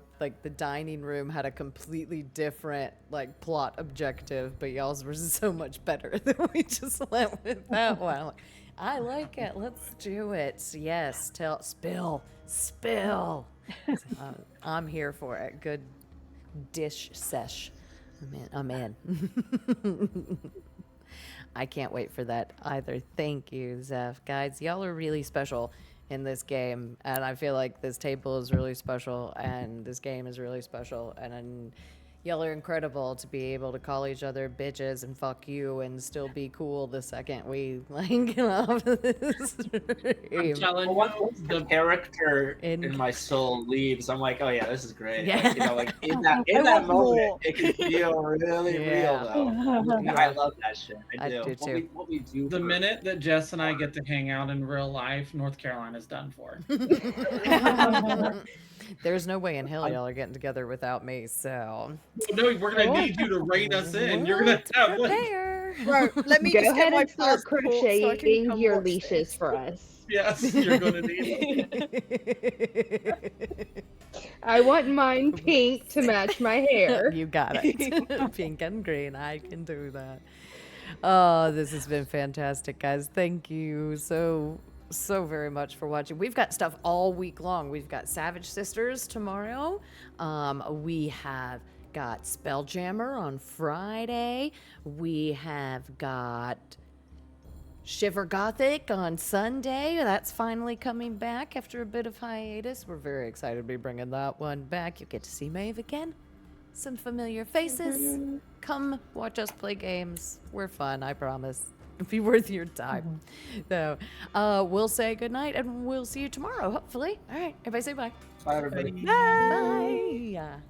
dining room had a completely different plot objective, but y'all's were so much better that we just went with that one. Like, I like it. Let's do it. Yes. Spill. I'm here for it. Good dish sesh. I'm in. I can't wait for that either. Thank you, Zeph. Guys, y'all are really special in this game, and I feel like this table is really special, and this game is really special, and y'all are incredible to be able to call each other bitches and fuck you and still be cool the second we get off of this I'm stream. telling Once you, the the character in my soul leaves, I'm like, oh yeah, this is great. Yeah. In I that want moment, more. it can feel really Yeah. real though. Yeah. I love that shit. I do too. What we do. the minute that Jess and I get to hang out in real life, North Carolina's done for. There's no way in hell y'all are getting together without me, so No, we're gonna need you to rein us in. You're gonna have like, prepare. Bro, let me Go just get ahead my and start passport so I can crocheting come your watch leashes this. for us. yes, you're gonna need it. I want mine pink to match my hair. You got it. Pink and green. I can do that. Oh, this has been fantastic, guys. Thank you so very much for watching. We've got stuff all week long. We've got Savage Sisters tomorrow. We have got Spelljammer on Friday. We have got Shiver Gothic on Sunday. That's finally coming back after a bit of hiatus. We're very excited to be bringing that one back. You'll get to see Maeve again. Some familiar faces. Come watch us play games. We're fun, I promise. It'll be worth your time. So, we'll say goodnight and we'll see you tomorrow, hopefully. All right, everybody say bye. Bye, everybody. Bye.